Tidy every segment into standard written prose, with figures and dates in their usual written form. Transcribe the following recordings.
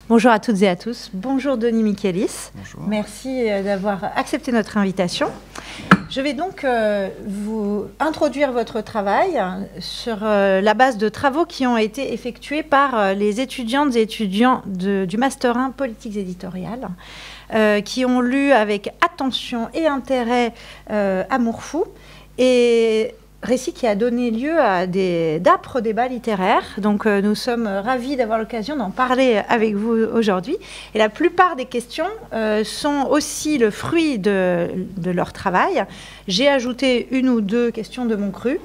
Bonjour à toutes et à tous. Bonjour Denis Michaelis. Bonjour. Merci d'avoir accepté notre invitation. Je vais donc vous introduire votre travail sur la base de travaux qui ont été effectués par les étudiantes et étudiants du Master 1 Politiques éditoriales, qui ont lu avec attention et intérêt Amour fou, et récit qui a donné lieu à d'âpres débats littéraires. Donc nous sommes ravis d'avoir l'occasion d'en parler avec vous aujourd'hui. Et la plupart des questions sont aussi le fruit de leur travail. J'ai ajouté une ou deux questions de mon cru.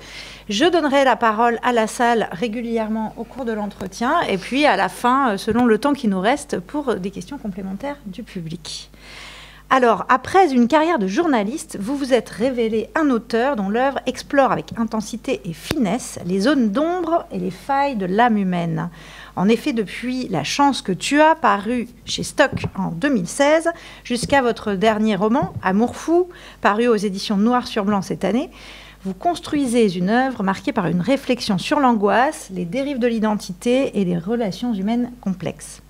Je donnerai la parole à la salle régulièrement au cours de l'entretien, et puis à la fin, selon le temps qui nous reste, pour des questions complémentaires du public. Alors, après une carrière de journaliste, vous vous êtes révélé un auteur dont l'œuvre explore avec intensité et finesse les zones d'ombre et les failles de l'âme humaine. En effet, depuis La chance que tu as, paru chez Stock en 2016, jusqu'à votre dernier roman, Amour fou, paru aux éditions Noir sur Blanc cette année, vous construisez une œuvre marquée par une réflexion sur l'angoisse, les dérives de l'identité et les relations humaines complexes.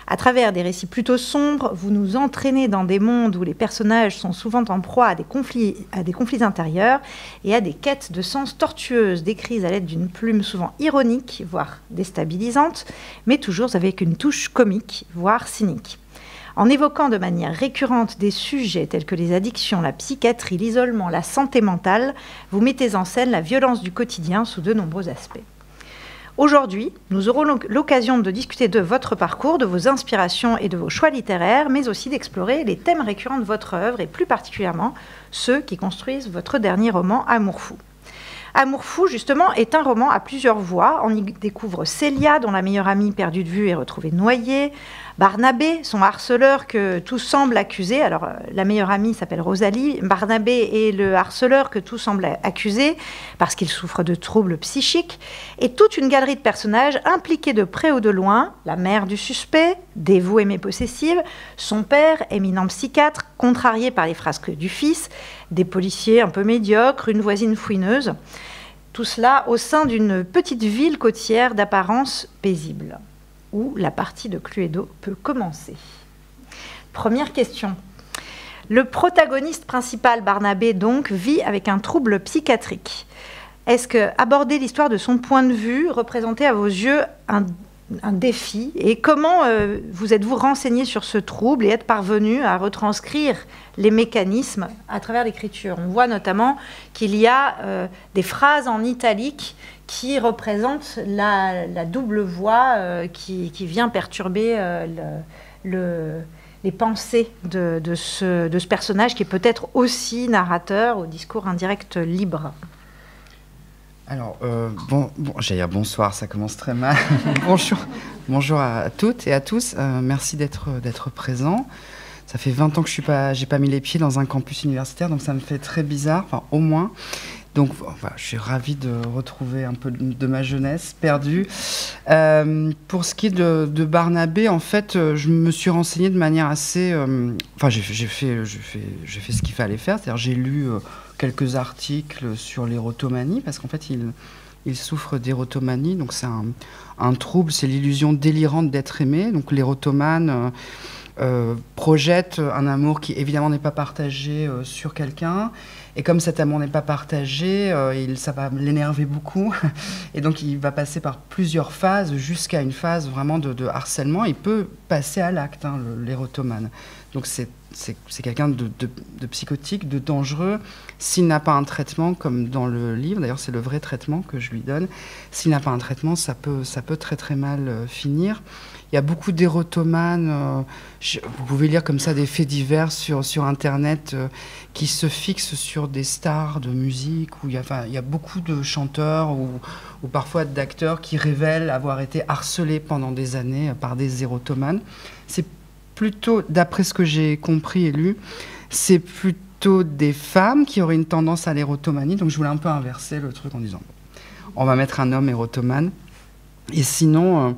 À travers des récits plutôt sombres, vous nous entraînez dans des mondes où les personnages sont souvent en proie à des conflits intérieurs et à des quêtes de sens tortueuses, décrites à l'aide d'une plume souvent ironique, voire déstabilisante, mais toujours avec une touche comique, voire cynique. En évoquant de manière récurrente des sujets tels que les addictions, la psychiatrie, l'isolement, la santé mentale, vous mettez en scène la violence du quotidien sous de nombreux aspects. Aujourd'hui, nous aurons l'occasion de discuter de votre parcours, de vos inspirations et de vos choix littéraires, mais aussi d'explorer les thèmes récurrents de votre œuvre et plus particulièrement ceux qui construisent votre dernier roman, Amour fou. Amour fou, justement, est un roman à plusieurs voix. On y découvre Célia, dont la meilleure amie perdue de vue est retrouvée noyée. Barnabé, son harceleur que tout semble accuser. Alors, la meilleure amie s'appelle Rosalie. Barnabé est le harceleur que tout semble accuser parce qu'il souffre de troubles psychiques. Et toute une galerie de personnages impliqués de près ou de loin. La mère du suspect, dévouée mais possessive. Son père, éminent psychiatre, contrarié par les frasques du fils. Des policiers un peu médiocres, une voisine fouineuse. Tout cela au sein d'une petite ville côtière d'apparence paisible, où la partie de Cluedo peut commencer. Première question. Le protagoniste principal, Barnabé, donc, vit avec un trouble psychiatrique. Est-ce que aborder l'histoire de son point de vue représentait à vos yeux un défi? Et comment vous êtes-vous renseigné sur ce trouble et êtes parvenu à retranscrire les mécanismes à travers l'écriture? On voit notamment qu'il y a des phrases en italique qui représentent la double voix qui vient perturber les pensées de ce personnage qui est peut-être aussi narrateur au discours indirect libre. Alors, j'allais dire bonsoir, ça commence très mal. Bonjour à toutes et à tous. Merci d'être présents. Ça fait 20 ans que j'ai pas mis les pieds dans un campus universitaire, donc ça me fait très bizarre, enfin au moins. Donc, je suis ravie de retrouver un peu de ma jeunesse perdue. Pour ce qui est de Barnabé, en fait, je me suis renseignée de manière assez... j'ai fait ce qu'il fallait faire, c'est-à-dire j'ai lu quelques articles sur l'érotomanie, parce qu'en fait, il souffre d'érotomanie, donc c'est un trouble, c'est l'illusion délirante d'être aimé. Donc l'érotomane projette un amour qui évidemment n'est pas partagé sur quelqu'un, et comme cet amour n'est pas partagé, ça va l'énerver beaucoup, et donc il va passer par plusieurs phases jusqu'à une phase vraiment de harcèlement. Il peut passer à l'acte, l'érotomane. Donc c'est quelqu'un de psychotique, de dangereux. S'il n'a pas un traitement, comme dans le livre, d'ailleurs c'est le vrai traitement que je lui donne, s'il n'a pas un traitement, ça peut très très mal finir. Il y a beaucoup d'érotomanes, vous pouvez lire comme ça des faits divers sur Internet qui se fixent sur des stars de musique, où il y a beaucoup de chanteurs ou parfois d'acteurs qui révèlent avoir été harcelés pendant des années par des érotomanes. C'est plutôt, d'après ce que j'ai compris et lu, c'est plutôt des femmes qui auraient une tendance à l'érotomanie. Donc je voulais un peu inverser le truc en disant on va mettre un homme érotomane. Et sinon,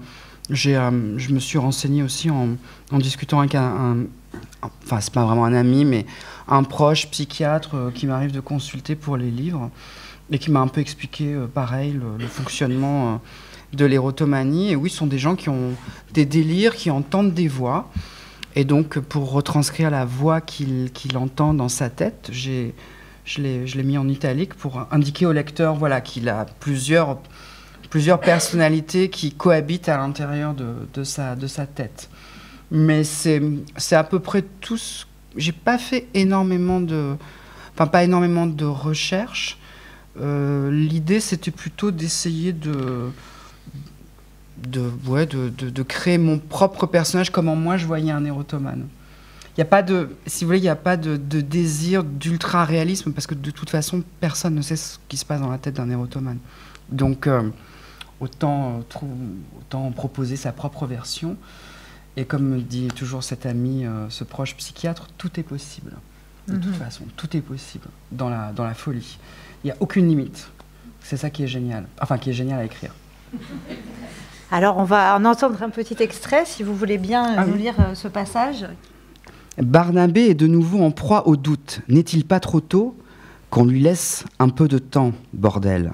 je me suis renseignée aussi en discutant avec enfin c'est pas vraiment un ami, mais un proche psychiatre qui m'arrive de consulter pour les livres et qui m'a un peu expliqué pareil le fonctionnement de l'érotomanie. Et oui, ce sont des gens qui ont des délires, qui entendent des voix. Et donc, pour retranscrire la voix qu'il entend dans sa tête, je l'ai mis en italique pour indiquer au lecteur voilà, qu'il a plusieurs personnalités qui cohabitent à l'intérieur de sa tête. Mais c'est à peu près tout. J'ai pas fait énormément de... Enfin, pas énormément de recherches. L'idée, c'était plutôt d'essayer de créer mon propre personnage, comment moi je voyais un érotomane. Il n'y a pas de, si vous voulez, il n'y a pas de désir d'ultra-réalisme, parce que de toute façon, personne ne sait ce qui se passe dans la tête d'un érotomane. Donc, autant proposer sa propre version. Et comme dit toujours cet ami, ce proche psychiatre, tout est possible. De toute façon, tout est possible dans la folie. Il n'y a aucune limite. C'est ça qui est génial. Enfin, qui est génial à écrire. Alors, on va en entendre un petit extrait, si vous voulez bien nous lire ce passage. Barnabé est de nouveau en proie au doute. N'est-il pas trop tôt qu'on lui laisse un peu de temps, bordel?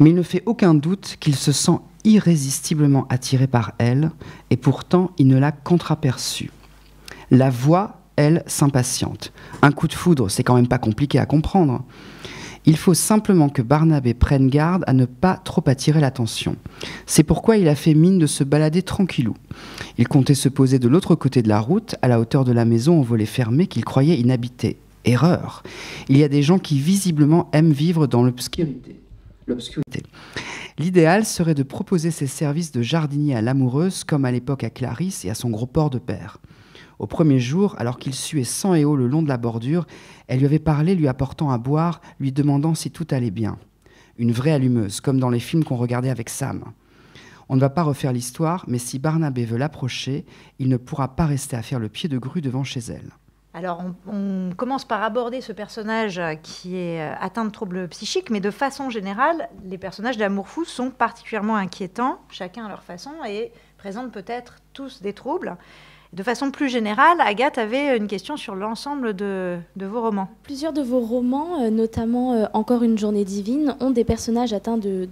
Mais il ne fait aucun doute qu'il se sent irrésistiblement attiré par elle, et pourtant il ne l'a qu'entraperçue. La voix, elle, s'impatiente. Un coup de foudre, c'est quand même pas compliqué à comprendre. Il faut simplement que Barnabé prenne garde à ne pas trop attirer l'attention. C'est pourquoi il a fait mine de se balader tranquillou. Il comptait se poser de l'autre côté de la route, à la hauteur de la maison au volet fermé qu'il croyait inhabitée. Erreur. Il y a des gens qui visiblement aiment vivre dans l'obscurité. L'idéal serait de proposer ses services de jardinier à l'amoureuse, comme à l'époque à Clarisse et à son gros porc de père. Au premier jour, alors qu'il suait sang et eau le long de la bordure, elle lui avait parlé, lui apportant à boire, lui demandant si tout allait bien. Une vraie allumeuse, comme dans les films qu'on regardait avec Sam. On ne va pas refaire l'histoire, mais si Barnabé veut l'approcher, il ne pourra pas rester à faire le pied de grue devant chez elle. Alors, on commence par aborder ce personnage qui est atteint de troubles psychiques, mais de façon générale, les personnages d'amour fou sont particulièrement inquiétants, chacun à leur façon, et présentent peut-être tous des troubles. De façon plus générale, Agathe avait une question sur l'ensemble de vos romans. Plusieurs de vos romans, notamment Encore une journée divine, ont des personnages atteints de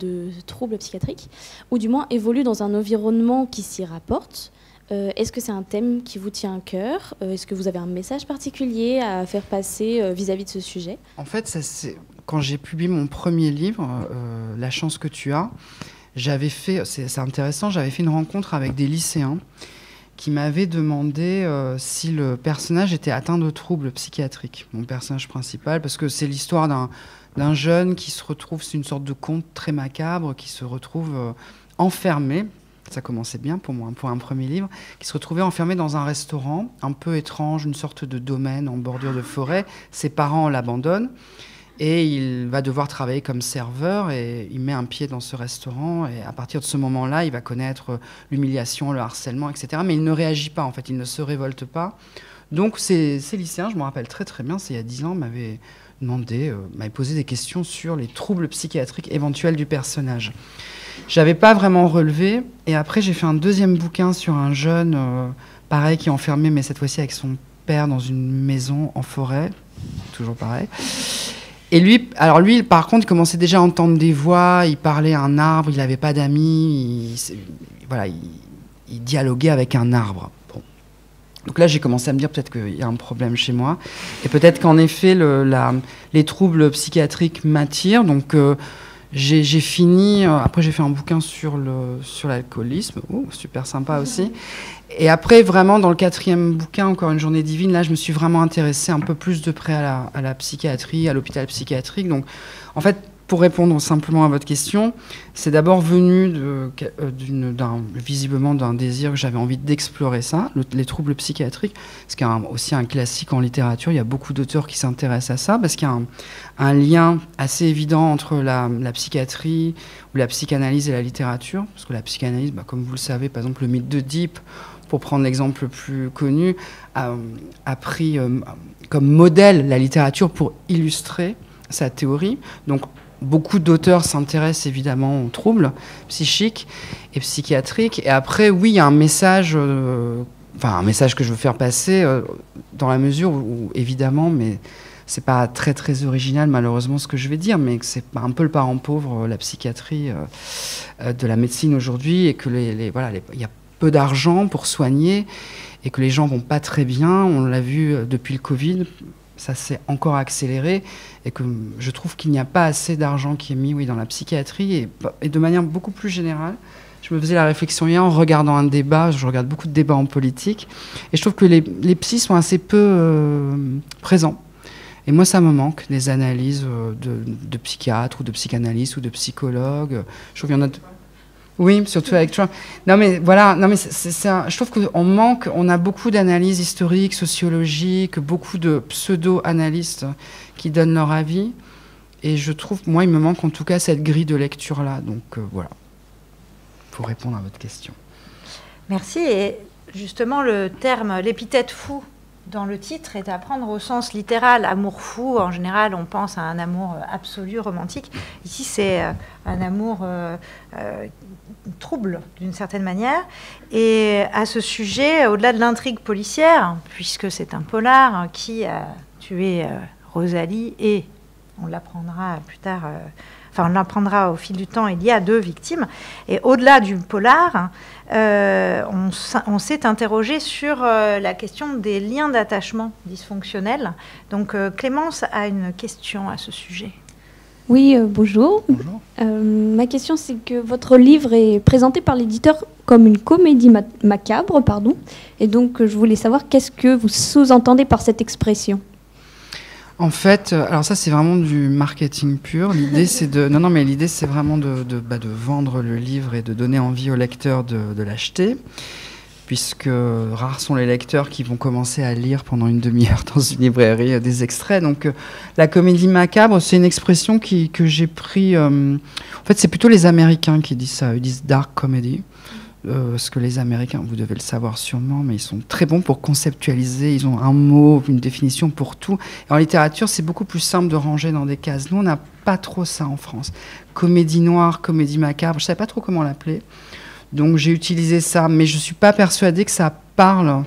troubles psychiatriques, ou du moins évoluent dans un environnement qui s'y rapporte. Est-ce que c'est un thème qui vous tient à cœur? Est-ce que vous avez un message particulier à faire passer vis-à-vis de ce sujet? En fait, quand j'ai publié mon premier livre, La chance que tu as, j'avais fait, c'est intéressant, j'avais fait une rencontre avec des lycéens qui m'avaient demandé si le personnage était atteint de troubles psychiatriques, mon personnage principal, parce que c'est l'histoire d'un jeune qui se retrouve, c'est une sorte de conte très macabre, qui se retrouve enfermé. Ça commençait bien pour moi, pour un premier livre, qui se retrouvait enfermé dans un restaurant un peu étrange, une sorte de domaine en bordure de forêt. Ses parents l'abandonnent et il va devoir travailler comme serveur et il met un pied dans ce restaurant et à partir de ce moment-là, il va connaître l'humiliation, le harcèlement, etc. Mais il ne réagit pas, en fait, il ne se révolte pas. Donc ces lycéens, je me rappelle très très bien, c'est il y a 10 ans, m'avaient posé des questions sur les troubles psychiatriques éventuels du personnage. J'avais pas vraiment relevé. Et après, j'ai fait un deuxième bouquin sur un jeune, pareil, qui est enfermé, mais cette fois-ci avec son père dans une maison en forêt. Toujours pareil. Et lui, par contre, il commençait déjà à entendre des voix. Il parlait à un arbre. Il n'avait pas d'amis. Il dialoguait avec un arbre. Bon. Donc là, j'ai commencé à me dire peut-être qu'il y a un problème chez moi. Et peut-être qu'en effet, les troubles psychiatriques m'attirent. Donc... J'ai fini, après j'ai fait un bouquin sur l'alcoolisme, super sympa aussi. Et après, vraiment, dans le 4e bouquin, Encore une journée divine, là, je me suis vraiment intéressée un peu plus de près à la psychiatrie, à l'hôpital psychiatrique. Donc, en fait, pour répondre simplement à votre question, c'est d'abord venu visiblement d'un désir que j'avais envie d'explorer ça, les troubles psychiatriques, ce qui est aussi un classique en littérature. Il y a beaucoup d'auteurs qui s'intéressent à ça, parce qu'il y a un lien assez évident entre la psychiatrie ou la psychanalyse et la littérature, parce que la psychanalyse, comme vous le savez, par exemple, le mythe d'Oedipe, pour prendre l'exemple le plus connu, a pris comme modèle la littérature pour illustrer sa théorie. Donc, beaucoup d'auteurs s'intéressent évidemment aux troubles psychiques et psychiatriques. Et après, oui, il y a un message que je veux faire passer dans la mesure où évidemment, mais c'est pas très très original malheureusement ce que je vais dire, mais que c'est un peu le parent pauvre, la psychiatrie de la médecine aujourd'hui, et que voilà, il y a peu d'argent pour soigner, et que les gens vont pas très bien. On l'a vu depuis le Covid, ça s'est encore accéléré, et que je trouve qu'il n'y a pas assez d'argent qui est mis dans la psychiatrie, et de manière beaucoup plus générale. Je me faisais la réflexion hier en regardant un débat, je regarde beaucoup de débats en politique, et je trouve que les psys sont assez peu présents. Et moi, ça me manque, des analyses de psychiatres ou de psychanalystes ou de psychologues. Je trouve qu'il y en a... Oui, surtout avec Trump. Non, mais voilà, non, mais je trouve qu'on manque, on a beaucoup d'analyses historiques, sociologiques, beaucoup de pseudo-analystes qui donnent leur avis. Et je trouve, moi, il me manque en tout cas cette grille de lecture-là. Donc voilà, pour répondre à votre question. Merci. Et justement, le terme, l'épithète fou dans le titre est à prendre au sens littéral. Amour fou, en général, on pense à un amour absolu, romantique. Ici, c'est un amour trouble, d'une certaine manière. Et à ce sujet, au-delà de l'intrigue policière, puisque c'est un polar qui a tué Rosalie, et on l'apprendra plus tard... Enfin, on l'apprendra au fil du temps, il y a 2 victimes. Et au-delà du polar, on s'est interrogé sur la question des liens d'attachement dysfonctionnels. Donc, Clémence a une question à ce sujet. Oui, bonjour. Bonjour. Ma question, c'est que votre livre est présenté par l'éditeur comme une comédie macabre, pardon. Et donc, je voulais savoir qu'est-ce que vous sous-entendez par cette expression ? En fait, alors ça c'est vraiment du marketing pur. L'idée c'est l'idée c'est vraiment de vendre le livre et de donner envie au lecteur de l'acheter, puisque rares sont les lecteurs qui vont commencer à lire pendant une demi-heure dans une librairie des extraits. Donc la comédie macabre, c'est une expression que j'ai pris. En fait, c'est plutôt les Américains qui disent ça. Ils disent dark comedy. Parce que les Américains, vous devez le savoir sûrement, mais ils sont très bons pour conceptualiser. Ils ont un mot, une définition pour tout. Et en littérature, c'est beaucoup plus simple de ranger dans des cases. Nous, on n'a pas trop ça en France. Comédie noire, comédie macabre, je ne savais pas trop comment l'appeler. Donc j'ai utilisé ça, mais je ne suis pas persuadée que ça parle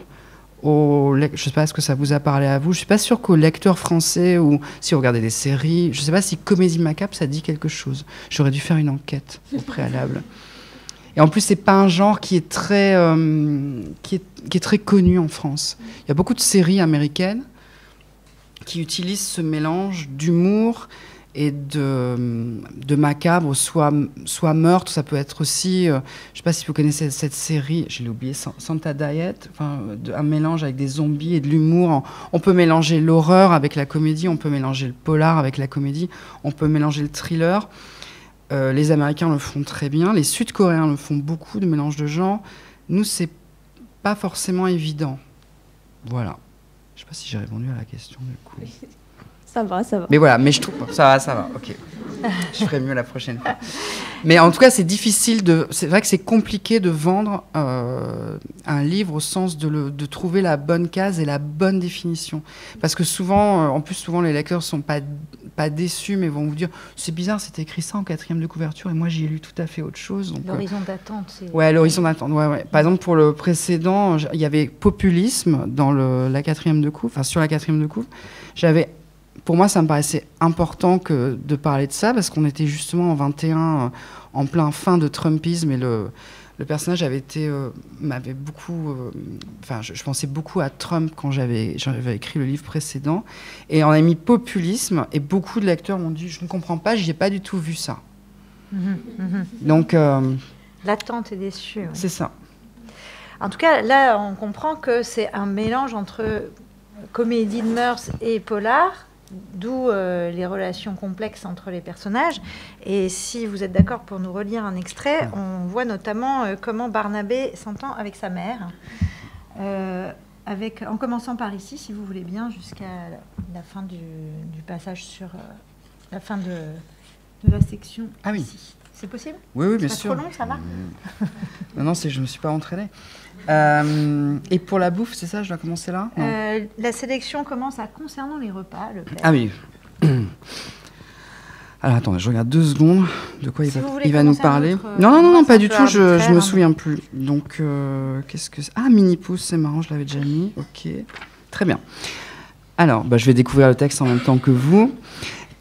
aux... Je ne sais pas, est-ce que ça vous a parlé à vous? Je ne suis pas sûre qu'aux lecteurs français, ou si vous regardez des séries, je ne sais pas si comédie macabre, ça dit quelque chose. J'aurais dû faire une enquête au préalable. Et en plus, c'est pas un genre qui est très connu en France. Il y a beaucoup de séries américaines qui utilisent ce mélange d'humour et de macabre, soit meurtre, ça peut être aussi, je ne sais pas si vous connaissez cette série, je l'ai oublié, Santa Diet, un mélange avec des zombies et de l'humour. On peut mélanger l'horreur avec la comédie, on peut mélanger le polar avec la comédie, on peut mélanger le thriller. Les Américains le font très bien, les Sud-Coréens le font beaucoup, de mélange de genres. Nous, c'est pas forcément évident. Voilà. Je sais pas si j'ai répondu à la question du coup. Ça va. Mais voilà, mais je trouve ça va, ok. Je ferai mieux la prochaine fois. Mais en tout cas, c'est difficile c'est vrai que c'est compliqué de vendre un livre au sens de trouver la bonne case et la bonne définition. Parce que souvent, souvent les lecteurs sont pas déçus, mais vont vous dire c'est bizarre, c'était écrit ça en 4e de couverture et moi j'y ai lu tout à fait autre chose. Donc, l'horizon d'attente, c'est... Ouais, l'horizon d'attente. Ouais. Par exemple, pour le précédent, il y avait populisme dans la 4e de couve, sur la 4e de couve. Pour moi, ça me paraissait important de parler de ça, parce qu'on était justement en 21, en plein fin de Trumpisme, et le personnage m'avait beaucoup... je pensais beaucoup à Trump quand j'avais écrit le livre précédent, et on a mis populisme, et beaucoup de lecteurs m'ont dit « Je ne comprends pas, j'y ai pas du tout vu ça. » Donc... L'attente est déçue. Ouais. C'est ça. En tout cas, là, on comprend que c'est un mélange entre comédie de mœurs et polar, d'où les relations complexes entre les personnages. Et si vous êtes d'accord pour nous relire un extrait, on voit notamment comment Barnabé s'entend avec sa mère, en commençant par ici, si vous voulez bien, jusqu'à la fin du passage sur la fin de la section. Ah oui. Ici. C'est possible? Oui, bien sûr. C'est pas trop long, ça va? Non, je ne me suis pas entraînée. Et pour la bouffe, c'est ça, je dois commencer là? La sélection commence concernant les repas. Ah oui. Alors attendez, je regarde 2 secondes. De quoi il va nous parler? Non, pas du tout, je me souviens plus. Donc, qu'est-ce que c'est? Ah, Mini Pouce, c'est marrant, je l'avais déjà mis. Ok, très bien. Alors, je vais découvrir le texte en même temps que vous.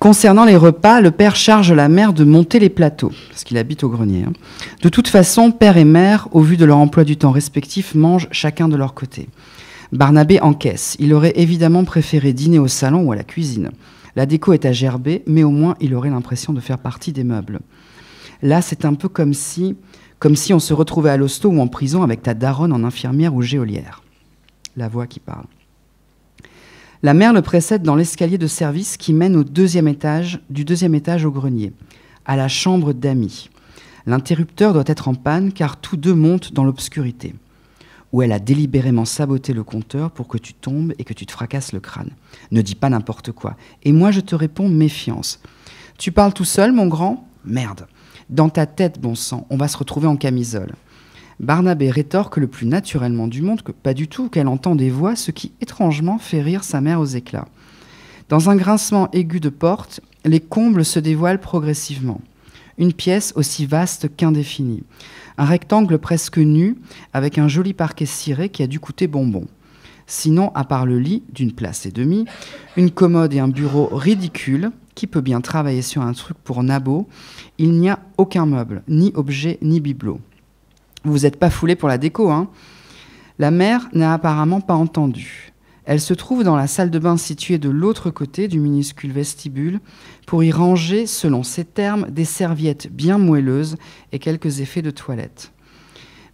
Concernant les repas, le père charge la mère de monter les plateaux, parce qu'il habite au grenier. De toute façon, père et mère, au vu de leur emploi du temps respectif, mangent chacun de leur côté. Barnabé encaisse. Il aurait évidemment préféré dîner au salon ou à la cuisine. La déco est à gerber, mais au moins il aurait l'impression de faire partie des meubles. Là, c'est un peu comme si on se retrouvait à l'hosto ou en prison avec ta daronne en infirmière ou geôlière. La voix qui parle. La mère le précède dans l'escalier de service qui mène du deuxième étage au grenier, à la chambre d'amis. L'interrupteur doit être en panne car tous deux montent dans l'obscurité, où elle a délibérément saboté le compteur pour que tu tombes et que tu te fracasses le crâne. Ne dis pas n'importe quoi. Et moi, je te réponds méfiance. Tu parles tout seul, mon grand ? Merde. Dans ta tête, bon sang, on va se retrouver en camisole. Barnabé rétorque le plus naturellement du monde que pas du tout, qu'elle entend des voix, ce qui étrangement fait rire sa mère aux éclats. Dans un grincement aigu de porte, les combles se dévoilent progressivement. Une pièce aussi vaste qu'indéfinie. Un rectangle presque nu, avec un joli parquet ciré qui a dû coûter bonbon. Sinon, à part le lit, d'une place et demie, une commode et un bureau ridicules, qui peut bien travailler sur un truc pour Nabo, il n'y a aucun meuble, ni objet, ni bibelot. Vous n'êtes pas foulé pour la déco, hein ? La mère n'a apparemment pas entendu. Elle se trouve dans la salle de bain située de l'autre côté du minuscule vestibule pour y ranger, selon ses termes, des serviettes bien moelleuses et quelques effets de toilette.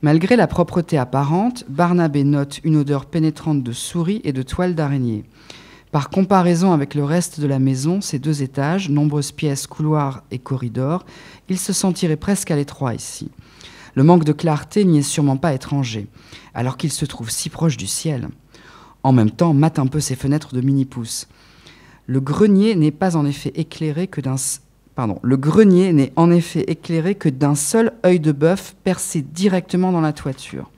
Malgré la propreté apparente, Barnabé note une odeur pénétrante de souris et de toile d'araignée. Par comparaison avec le reste de la maison, ses 2 étages, nombreuses pièces, couloirs et corridors, il se sentirait presque à l'étroit ici. Le manque de clarté n'y est sûrement pas étranger, alors qu'il se trouve si proche du ciel. En même temps, mate un peu ses fenêtres de mini-pouces. Le grenier n'est en effet éclairé que d'un seul œil de bœuf percé directement dans la toiture.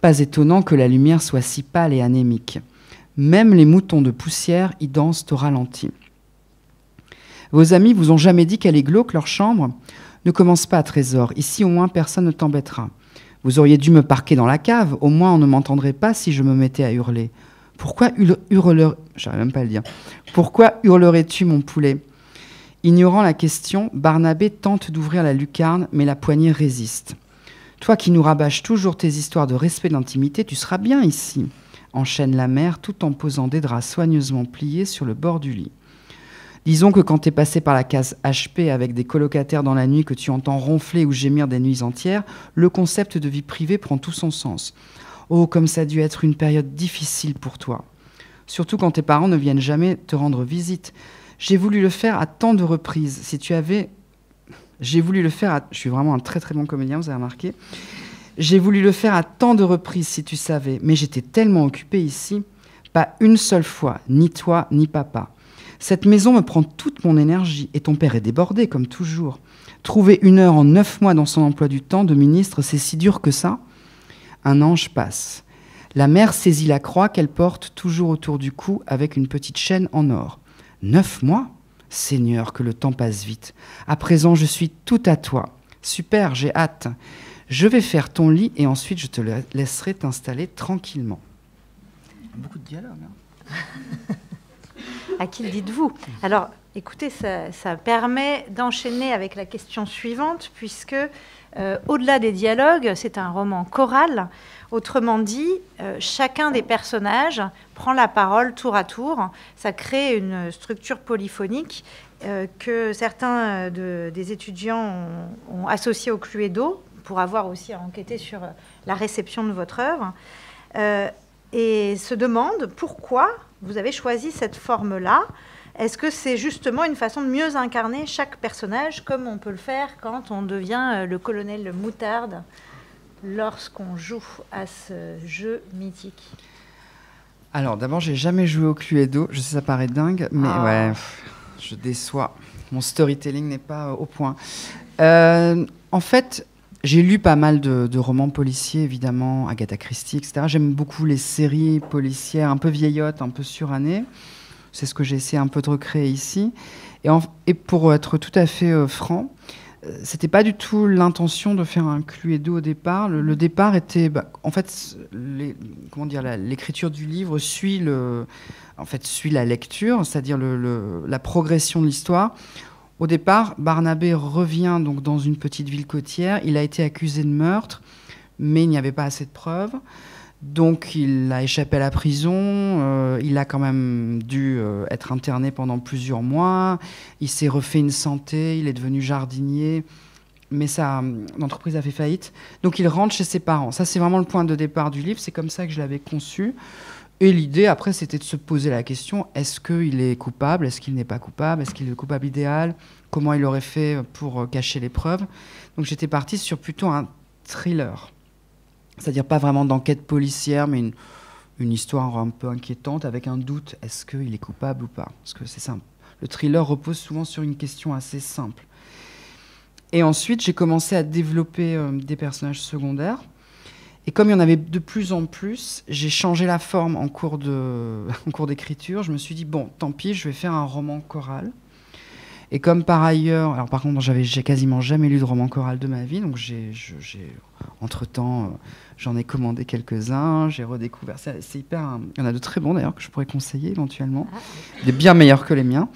Pas étonnant que la lumière soit si pâle et anémique. Même les moutons de poussière y dansent au ralenti. Vos amis vous ont jamais dit qu'elle est glauque, leur chambre ? Ne commence pas, Trésor. Ici, au moins, personne ne t'embêtera. Vous auriez dû me parquer dans la cave. Au moins, on ne m'entendrait pas si je me mettais à hurler. Pourquoi j'arrive même pas à le dire. Pourquoi hurlerais-tu, mon poulet ? Ignorant la question, Barnabé tente d'ouvrir la lucarne, mais la poignée résiste. Toi qui nous rabâches toujours tes histoires de respect d'intimité, tu seras bien ici, enchaîne la mère, tout en posant des draps soigneusement pliés sur le bord du lit. Disons que quand t'es passé par la case HP avec des colocataires dans la nuit que tu entends ronfler ou gémir des nuits entières, le concept de vie privée prend tout son sens. Oh, comme ça a dû être une période difficile pour toi. Surtout quand tes parents ne viennent jamais te rendre visite. J'ai voulu le faire à tant de reprises. Je suis vraiment un très très bon comédien, vous avez remarqué. J'ai voulu le faire à tant de reprises, si tu savais. Mais j'étais tellement occupée ici. Pas une seule fois, ni toi, ni papa. Cette maison me prend toute mon énergie et ton père est débordé, comme toujours. Trouver 1 heure en 9 mois dans son emploi du temps de ministre, c'est si dur que ça ? Un ange passe. La mère saisit la croix qu'elle porte toujours autour du cou avec une petite chaîne en or. 9 mois ? Seigneur, que le temps passe vite. À présent, je suis tout à toi. Super, j'ai hâte. Je vais faire ton lit et ensuite je te laisserai t'installer tranquillement. Beaucoup de dialogue, hein. À qui le dites-vous ? Alors, écoutez, ça permet d'enchaîner avec la question suivante, puisque au-delà des dialogues, c'est un roman choral. Autrement dit, chacun des personnages prend la parole tour à tour. Ça crée une structure polyphonique que certains des étudiants ont associée au Cluedo, pour avoir aussi enquêté sur la réception de votre œuvre, et se demandent pourquoi vous avez choisi cette forme-là. Est-ce que c'est justement une façon de mieux incarner chaque personnage, comme on peut le faire quand on devient le colonel Moutarde lorsqu'on joue à ce jeu mythique ? Alors, d'abord, j'ai jamais joué au Cluedo. Je sais, ça paraît dingue, mais ouais, je déçois. Mon storytelling n'est pas au point. En fait, j'ai lu pas mal de romans policiers, évidemment, Agatha Christie, etc. J'aime beaucoup les séries policières un peu vieillottes, un peu surannées. C'est ce que j'ai essayé un peu de recréer ici. Et pour être tout à fait franc, c'était pas du tout l'intention de faire un Cluedo au départ. Le départ était, en fait, l'écriture du livre suit la lecture, c'est-à-dire la progression de l'histoire. Au départ, Barnabé revient donc dans une petite ville côtière. Il a été accusé de meurtre, mais il n'y avait pas assez de preuves. Donc, il a échappé à la prison. Il a quand même dû être interné pendant plusieurs mois. Il s'est refait une santé. Il est devenu jardinier. Mais l'entreprise a fait faillite. Donc, il rentre chez ses parents. Ça, c'est vraiment le point de départ du livre. C'est comme ça que je l'avais conçu. Et l'idée, après, c'était de se poser la question, est-ce qu'il est coupable? Est-ce qu'il n'est pas coupable? Est-ce qu'il est le coupable idéal? Comment il aurait fait pour cacher les preuves? Donc j'étais partie sur plutôt un thriller. C'est-à-dire pas vraiment d'enquête policière, mais une histoire un peu inquiétante avec un doute. Est-ce qu'il est coupable ou pas? Parce que c'est simple. Le thriller repose souvent sur une question assez simple. Et ensuite, j'ai commencé à développer des personnages secondaires. Et comme il y en avait de plus en plus, j'ai changé la forme en cours d'écriture. Je me suis dit, bon, tant pis, je vais faire un roman choral. Et comme par ailleurs, alors par contre, j'ai quasiment jamais lu de roman choral de ma vie, donc entre-temps, j'en ai commandé quelques-uns, j'ai redécouvert. C'est hyper. Il y en a de très bons d'ailleurs que je pourrais conseiller éventuellement, des bien meilleurs que les miens.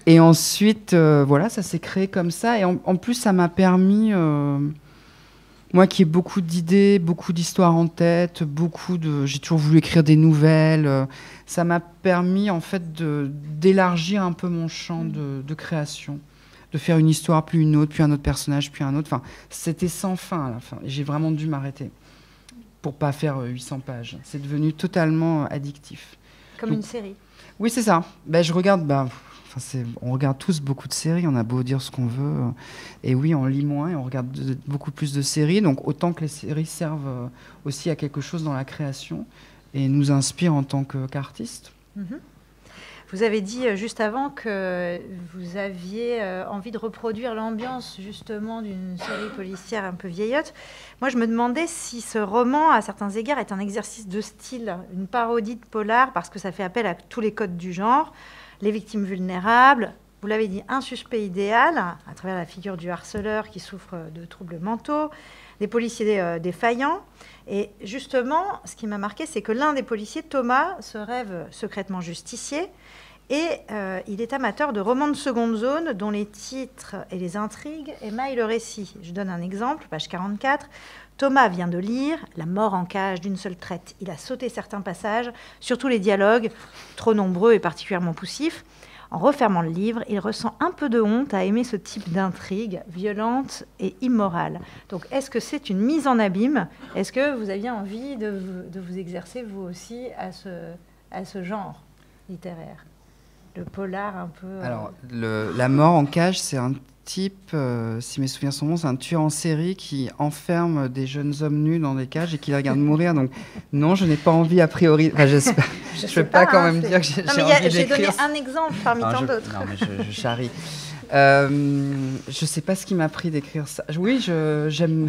Et ensuite, voilà, ça s'est créé comme ça. Et en plus, ça m'a permis. Moi qui ai beaucoup d'idées, beaucoup d'histoires en tête, j'ai toujours voulu écrire des nouvelles. Ça m'a permis en fait d'élargir un peu mon champ de création, de faire une histoire, puis une autre, puis un autre personnage, puis un autre. Enfin, c'était sans fin à la fin. Et j'ai vraiment dû m'arrêter pour pas faire 800 pages. C'est devenu totalement addictif. Comme une série. Oui, c'est ça. Je regarde. On regarde tous beaucoup de séries, on a beau dire ce qu'on veut. Et oui, on lit moins et on regarde beaucoup plus de séries. Donc autant que les séries servent aussi à quelque chose dans la création et nous inspirent en tant qu'artistes. Vous avez dit juste avant que vous aviez envie de reproduire l'ambiance justement d'une série policière un peu vieillotte. Moi, je me demandais si ce roman, à certains égards, est un exercice de style, une parodie de polar, parce que ça fait appel à tous les codes du genre. Les victimes vulnérables, vous l'avez dit, un suspect idéal, à travers la figure du harceleur qui souffre de troubles mentaux, des policiers défaillants. Et justement, ce qui m'a marqué, c'est que l'un des policiers, Thomas, se rêve secrètement justicier et il est amateur de romans de seconde zone dont les titres et les intrigues émaillent le récit. Je donne un exemple, page 44. Thomas vient de lire « La mort en cage d'une seule traite ». Il a sauté certains passages, surtout les dialogues, trop nombreux et particulièrement poussifs. En refermant le livre, il ressent un peu de honte à aimer ce type d'intrigue violente et immorale. Donc, est-ce que c'est une mise en abîme? Est-ce que vous aviez envie de vous exercer, vous aussi, à ce genre littéraire? Le polar un peu... Alors, La mort en cage, c'est un type, si mes souvenirs sont bons, c'est un tueur en série qui enferme des jeunes hommes nus dans des cages et qui les regarde mourir. Donc, non, je n'ai pas envie, a priori. Enfin, j'espère. Je ne peux pas quand même dire que j'ai envie d'écrire. J'ai donné un exemple parmi tant d'autres. Non, mais je charrie. Je ne sais pas ce qui m'a pris d'écrire ça. Oui, j'aime...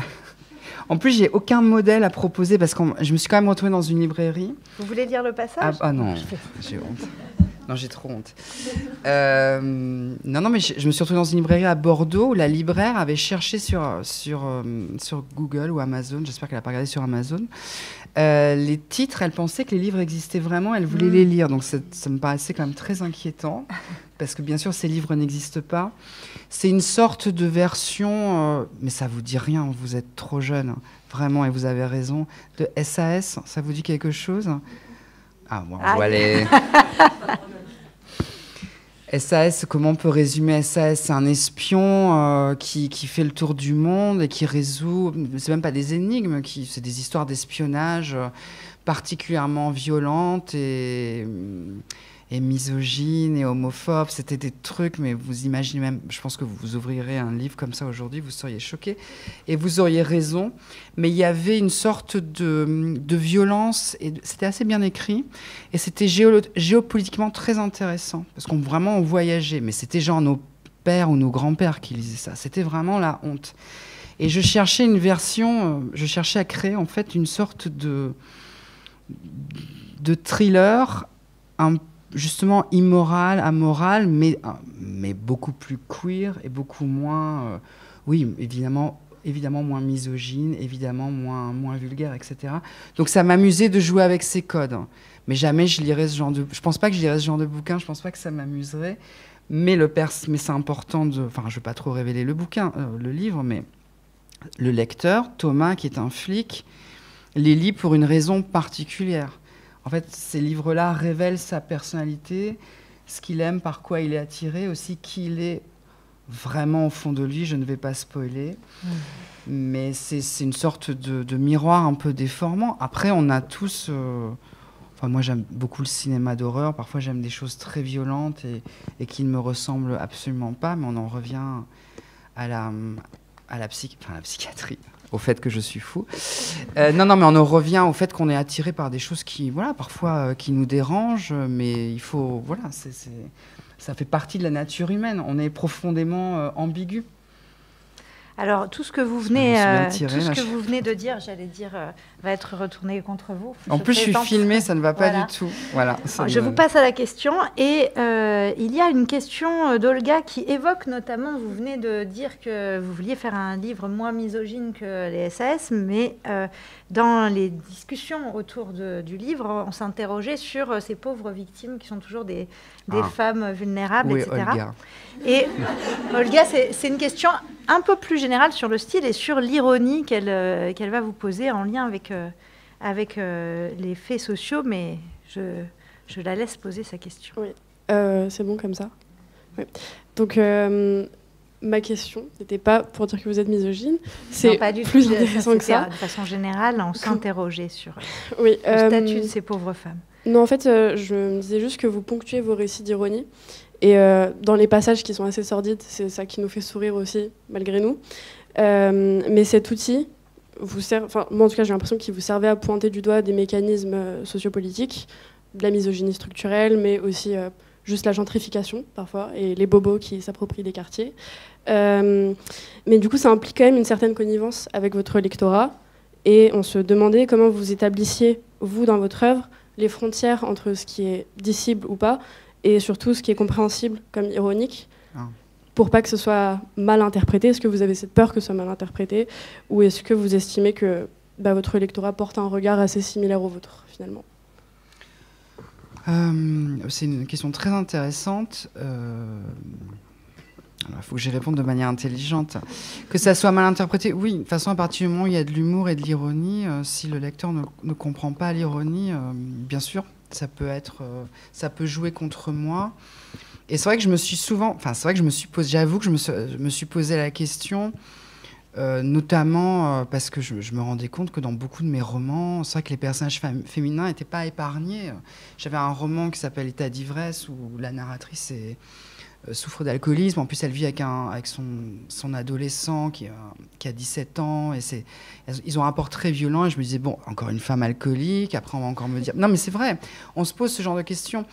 En plus, j'ai aucun modèle à proposer parce que je me suis quand même retrouvée dans une librairie. Vous voulez lire le passage? Ah non, j'ai honte. Non, j'ai trop honte. Non, mais je me suis retrouvée dans une librairie à Bordeaux où la libraire avait cherché sur Google ou Amazon, j'espère qu'elle n'a pas regardé sur Amazon, les titres. Elle pensait que les livres existaient vraiment, elle voulait les lire. Donc ça me paraissait quand même très inquiétant, parce que bien sûr, ces livres n'existent pas. C'est une sorte de version, mais ça vous dit rien, vous êtes trop jeune, vraiment, et vous avez raison, de SAS, ça vous dit quelque chose? Ah, bon, on voit les... SAS, comment on peut résumer SAS? C'est un espion qui fait le tour du monde et qui résout, c'est même pas des énigmes, c'est des histoires d'espionnage particulièrement violentes et misogynes et homophobes. C'était des trucs, mais vous imaginez même, je pense que vous ouvrirez un livre comme ça aujourd'hui, vous seriez choqués. Et vous auriez raison, mais il y avait une sorte de violence, et c'était assez bien écrit, et c'était géopolitiquement très intéressant, parce qu'on voyageait, mais c'était genre nos pères ou nos grands-pères qui lisaient ça. C'était vraiment la honte. Et je cherchais une version, je cherchais à créer en fait une sorte de thriller justement immoral, amoral, mais beaucoup plus queer et beaucoup moins oui, évidemment moins misogyne, évidemment moins vulgaire, etc. Donc ça m'amusait de jouer avec ces codes. Mais jamais je lirais ce genre de... Je pense pas que je lirais ce genre de bouquin, je pense pas que ça m'amuserait. Mais c'est important de... Enfin, je veux pas trop révéler le livre, mais le lecteur, Thomas, qui est un flic, les lit pour une raison particulière. En fait, ces livres-là révèlent sa personnalité, ce qu'il aime, par quoi il est attiré, aussi qui il est vraiment au fond de lui. Je ne vais pas spoiler. Mais c'est une sorte de miroir un peu déformant. Après, on a tous... Enfin, moi, j'aime beaucoup le cinéma d'horreur. Parfois, j'aime des choses très violentes et qui ne me ressemblent absolument pas. Mais on en revient à la psychiatrie, au fait que je suis fou. Non, mais on en revient au fait qu'on est attiré par des choses qui, voilà, parfois qui nous dérangent. Mais il faut... Voilà, ça fait partie de la nature humaine. On est profondément ambigu. Alors, tout ce que vous venez, vous venez de dire, j'allais dire, va être retourné contre vous. En plus, je suis filmée, ça ne va pas du tout. Voilà, je vous passe à la question. Et il y a une question d'Olga qui évoque notamment, vous venez de dire que vous vouliez faire un livre moins misogyne que les SAS, mais dans les discussions autour du livre, on s'interrogeait sur ces pauvres victimes qui sont toujours des femmes vulnérables, oui, etc. Olga. Et Olga, c'est une question un peu plus générale sur le style et sur l'ironie qu'elle va vous poser en lien avec les faits sociaux, mais je la laisse poser sa question. Oui, c'est bon comme ça. Oui. Donc, ma question n'était pas pour dire que vous êtes misogyne, c'est plus intéressant que ça. De façon générale, on s'interrogeait sur le statut de ces pauvres femmes. Non, en fait, je me disais juste que vous ponctuez vos récits d'ironie. Et dans les passages qui sont assez sordides, c'est ça qui nous fait sourire aussi, malgré nous. Mais cet outil vous sert... Enfin, moi, en tout cas, j'ai l'impression qu'il vous servait à pointer du doigt des mécanismes sociopolitiques, de la misogynie structurelle, mais aussi juste la gentrification, parfois, et les bobos qui s'approprient des quartiers. Mais du coup, ça implique quand même une certaine connivence avec votre lectorat. Et on se demandait comment vous établissiez, vous, dans votre œuvre, les frontières entre ce qui est dissible ou pas, et surtout ce qui est compréhensible comme ironique, pour pas que ce soit mal interprété. Est-ce que vous avez cette peur que ce soit mal interprété, ou est-ce que vous estimez que votre lectorat porte un regard assez similaire au vôtre, finalement? C'est une question très intéressante. Il faut que j'y réponde de manière intelligente. Que ça soit mal interprété, oui. De toute façon, à partir du moment où il y a de l'humour et de l'ironie, si le lecteur ne comprend pas l'ironie, bien sûr, ça peut jouer contre moi. Et c'est vrai que je me suis j'avoue que je me suis posé la question, notamment parce que je me rendais compte que dans beaucoup de mes romans, c'est vrai que les personnages féminins n'étaient pas épargnés. J'avais un roman qui s'appelle État d'ivresse, où la narratrice souffre d'alcoolisme. En plus, elle vit avec son adolescent qui a 17 ans. Et ils ont un rapport très violent. Et je me disais, bon, encore une femme alcoolique. Après, on va encore me dire... Non, mais c'est vrai, on se pose ce genre de questions.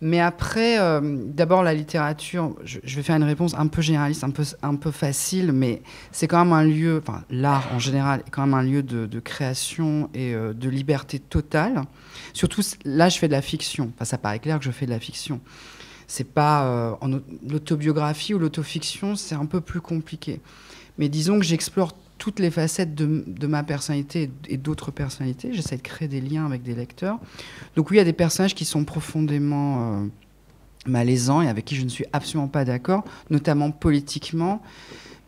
Mais après, d'abord, la littérature, je vais faire une réponse un peu généraliste, un peu facile, mais c'est quand même un lieu... Enfin, l'art, en général, est quand même un lieu de création et de liberté totale. Surtout, là, je fais de la fiction. Enfin, ça paraît clair que je fais de la fiction. C'est pas en l'autobiographie ou l'autofiction, c'est un peu plus compliqué. Mais disons que j'explore toutes les facettes de ma personnalité et d'autres personnalités. J'essaie de créer des liens avec des lecteurs. Donc oui, il y a des personnages qui sont profondément malaisants et avec qui je ne suis absolument pas d'accord, notamment politiquement.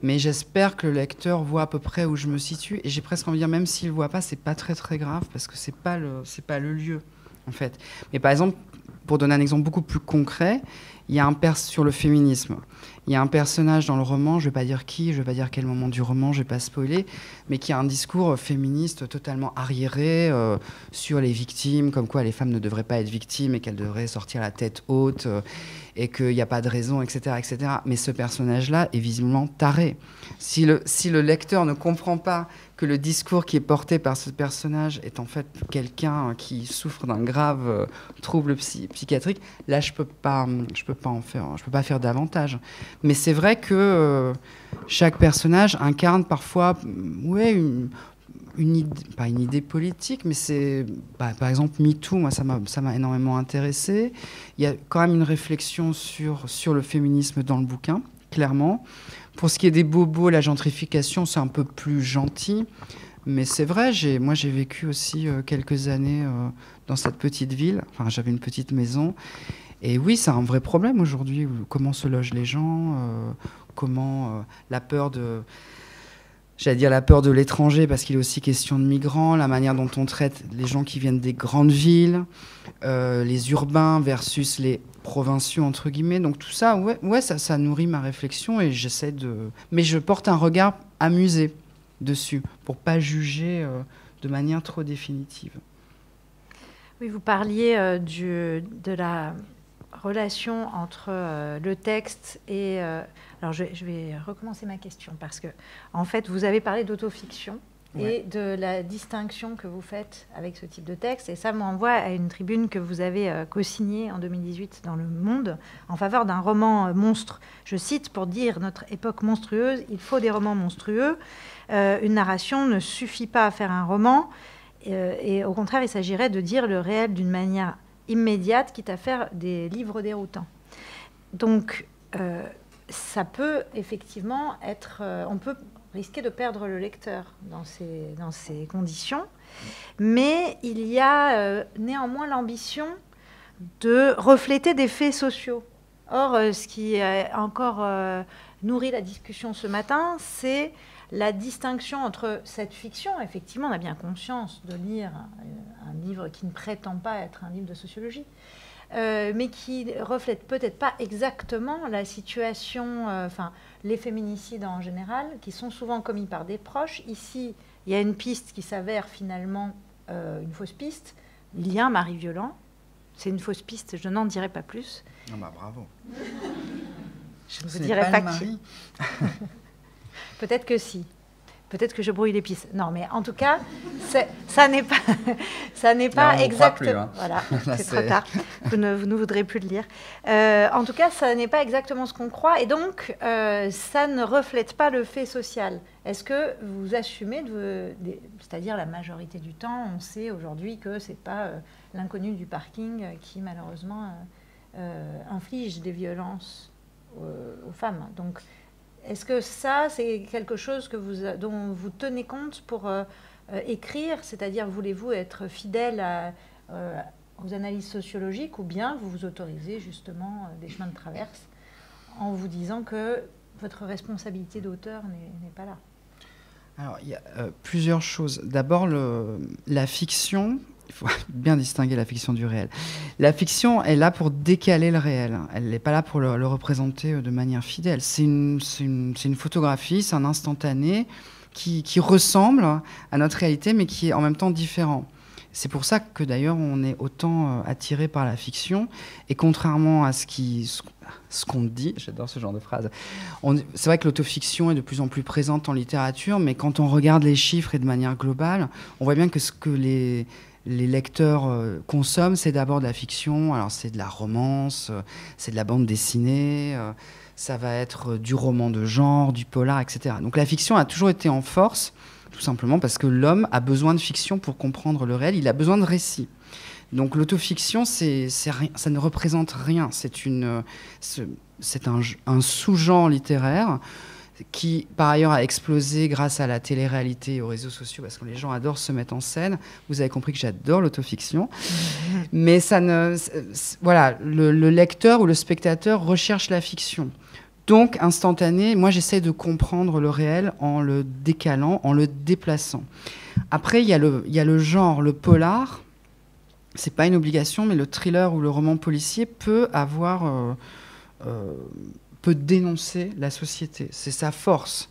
Mais j'espère que le lecteur voit à peu près où je me situe. Et j'ai presque envie de dire, même s'il ne voit pas, c'est pas très très grave parce que c'est pas le lieu, en fait. Mais par exemple, pour donner un exemple beaucoup plus concret, il y a sur le féminisme. Il y a un personnage dans le roman, je ne vais pas dire qui, je ne vais pas dire quel moment du roman, je ne vais pas spoiler, mais qui a un discours féministe totalement arriéré sur les victimes, comme quoi les femmes ne devraient pas être victimes et qu'elles devraient sortir la tête haute et qu'il n'y a pas de raison, etc., etc. Mais ce personnage-là est visiblement taré. Si le lecteur ne comprend pas que le discours qui est porté par ce personnage est en fait quelqu'un qui souffre d'un grave trouble psychiatrique, là je peux pas faire davantage. Mais c'est vrai que chaque personnage incarne parfois, une idée, pas une idée politique, mais c'est, par exemple, MeToo, moi ça m'a énormément intéressé. Il y a quand même une réflexion sur le féminisme dans le bouquin, clairement. Pour ce qui est des bobos, la gentrification, c'est un peu plus gentil. Mais c'est vrai, moi j'ai vécu aussi quelques années dans cette petite ville. Enfin, j'avais une petite maison. Et oui, c'est un vrai problème aujourd'hui. Comment se logent les gens, comment la peur de... J'allais dire la peur de l'étranger, parce qu'il est aussi question de migrants, la manière dont on traite les gens qui viennent des grandes villes, les urbains versus les provinciaux, entre guillemets. Donc tout ça, ouais, ça nourrit ma réflexion et j'essaie de... Mais je porte un regard amusé dessus, pour pas juger de manière trop définitive. Oui, vous parliez de la relation entre le texte et... alors, je vais recommencer ma question parce que, en fait, vous avez parlé d'autofiction et de la distinction que vous faites avec ce type de texte. Et ça m'envoie à une tribune que vous avez co-signée en 2018 dans Le Monde en faveur d'un roman monstre. Je cite, pour dire notre époque monstrueuse, il faut des romans monstrueux. Une narration ne suffit pas à faire un roman. Et au contraire, il s'agirait de dire le réel d'une manière immédiate, quitte à faire des livres déroutants. Donc, ça peut effectivement être... on peut risquer de perdre le lecteur dans ces conditions. Mais il y a néanmoins l'ambition de refléter des faits sociaux. Or, ce qui a encore nourri la discussion ce matin, c'est la distinction entre cette fiction, effectivement, on a bien conscience de lire un livre qui ne prétend pas être un livre de sociologie, mais qui reflète peut-être pas exactement la situation, les féminicides en général, qui sont souvent commis par des proches. Ici, il y a une piste qui s'avère finalement une fausse piste. Il y a un mari violent. C'est une fausse piste, je n'en dirai pas plus. Non, bah bravo. Je ne vous dirai pas qui. Peut-être que si. Peut-être que je brouille les pistes. Non, mais en tout cas, ça n'est pas exactement... Voilà, c'est trop tard. Vous ne voudrez plus le lire. En tout cas, ça n'est pas exactement ce qu'on croit. Et donc, ça ne reflète pas le fait social. Est-ce que vous assumez, c'est-à-dire la majorité du temps, on sait aujourd'hui que ce n'est pas l'inconnu du parking qui, malheureusement, inflige des violences aux femmes. Donc, est-ce que ça, c'est quelque chose dont vous tenez compte pour écrire? C'est-à-dire, voulez-vous être fidèle aux analyses sociologiques ou bien vous vous autorisez justement des chemins de traverse en vous disant que votre responsabilité d'auteur n'est pas là? Alors, il y a plusieurs choses. D'abord, la fiction... Il faut bien distinguer la fiction du réel. La fiction est là pour décaler le réel. Elle n'est pas là pour le représenter de manière fidèle. C'est une photographie, c'est un instantané qui ressemble à notre réalité, mais qui est en même temps différent. C'est pour ça que d'ailleurs on est autant attiré par la fiction. Et contrairement à ce qu'on dit, j'adore ce genre de phrase, c'est vrai que l'autofiction est de plus en plus présente en littérature, mais quand on regarde les chiffres et de manière globale, on voit bien que ce que les lecteurs consomment, c'est d'abord de la fiction. Alors c'est de la romance, c'est de la bande dessinée, ça va être du roman de genre, du polar, etc. Donc la fiction a toujours été en force, tout simplement parce que l'homme a besoin de fiction pour comprendre le réel, il a besoin de récits. Donc l'autofiction, ça ne représente rien, c'est un sous-genre littéraire qui, par ailleurs, a explosé grâce à la télé-réalité et aux réseaux sociaux, parce que les gens adorent se mettre en scène. Vous avez compris que j'adore l'autofiction. Mais voilà, le lecteur ou le spectateur recherche la fiction. Donc, instantané, moi, j'essaie de comprendre le réel en le décalant, en le déplaçant. Après, il y a le genre, le polar. C'est pas une obligation, mais le thriller ou le roman policier peut dénoncer la société. C'est sa force.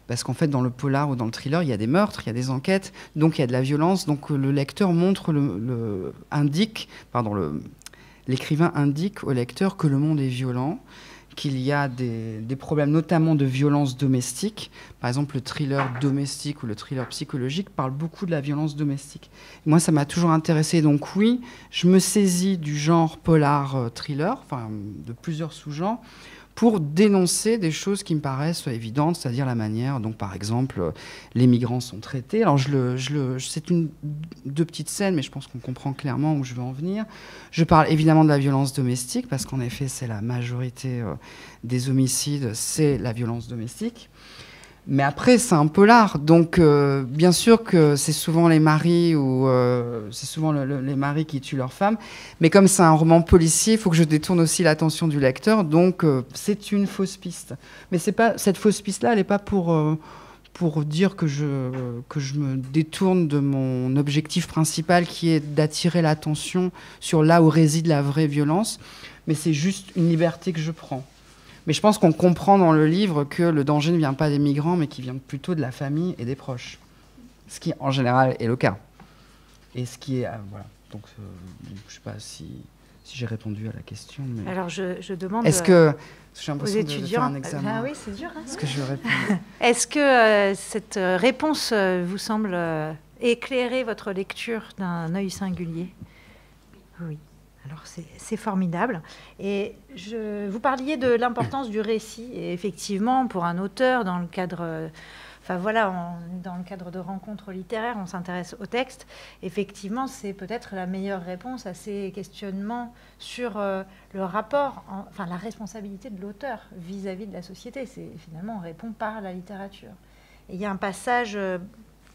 Parce qu'en fait, dans le polar ou dans le thriller, il y a des meurtres, il y a des enquêtes, donc il y a de la violence. Donc le lecteur l'écrivain indique au lecteur que le monde est violent, qu'il y a des problèmes, notamment de violence domestique. Par exemple, le thriller domestique ou le thriller psychologique parle beaucoup de la violence domestique. Moi, ça m'a toujours intéressée. Donc oui, je me saisis du genre polar-thriller, enfin de plusieurs sous-genres, pour dénoncer des choses qui me paraissent évidentes, c'est-à-dire la manière dont, par exemple, les migrants sont traités. Alors, c'est deux petites scènes, mais je pense qu'on comprend clairement où je veux en venir. Je parle évidemment de la violence domestique, parce qu'en effet, c'est la majorité des homicides, c'est la violence domestique. Mais après, c'est un polar. Donc, bien sûr que c'est souvent les maris ou c'est souvent les maris qui tuent leurs femmes. Mais comme c'est un roman policier, il faut que je détourne aussi l'attention du lecteur. Donc, c'est une fausse piste. Mais c'est pas, cette fausse piste-là, elle n'est pas pour dire que je me détourne de mon objectif principal, qui est d'attirer l'attention sur là où réside la vraie violence. Mais c'est juste une liberté que je prends. Mais je pense qu'on comprend dans le livre que le danger ne vient pas des migrants, mais qui vient plutôt de la famille et des proches. Ce qui, en général, est le cas. Et ce qui est... voilà. Donc, je ne sais pas si j'ai répondu à la question. Mais... Alors, je demande Est-ce que... J'ai aux l'impression étudiants... de faire un examen. Ah oui, c'est dur. Hein, Est-ce que je réponds Est-ce que cette réponse vous semble éclairer votre lecture d'un œil singulier? Oui. Alors, c'est formidable. Et vous parliez de l'importance du récit. Et effectivement, pour un auteur, dans le cadre... Enfin voilà, dans le cadre de rencontres littéraires, on s'intéresse au texte. Effectivement, c'est peut-être la meilleure réponse à ces questionnements sur le rapport, enfin la responsabilité de l'auteur vis-à-vis de la société. Finalement, on répond par la littérature. Et il y a un passage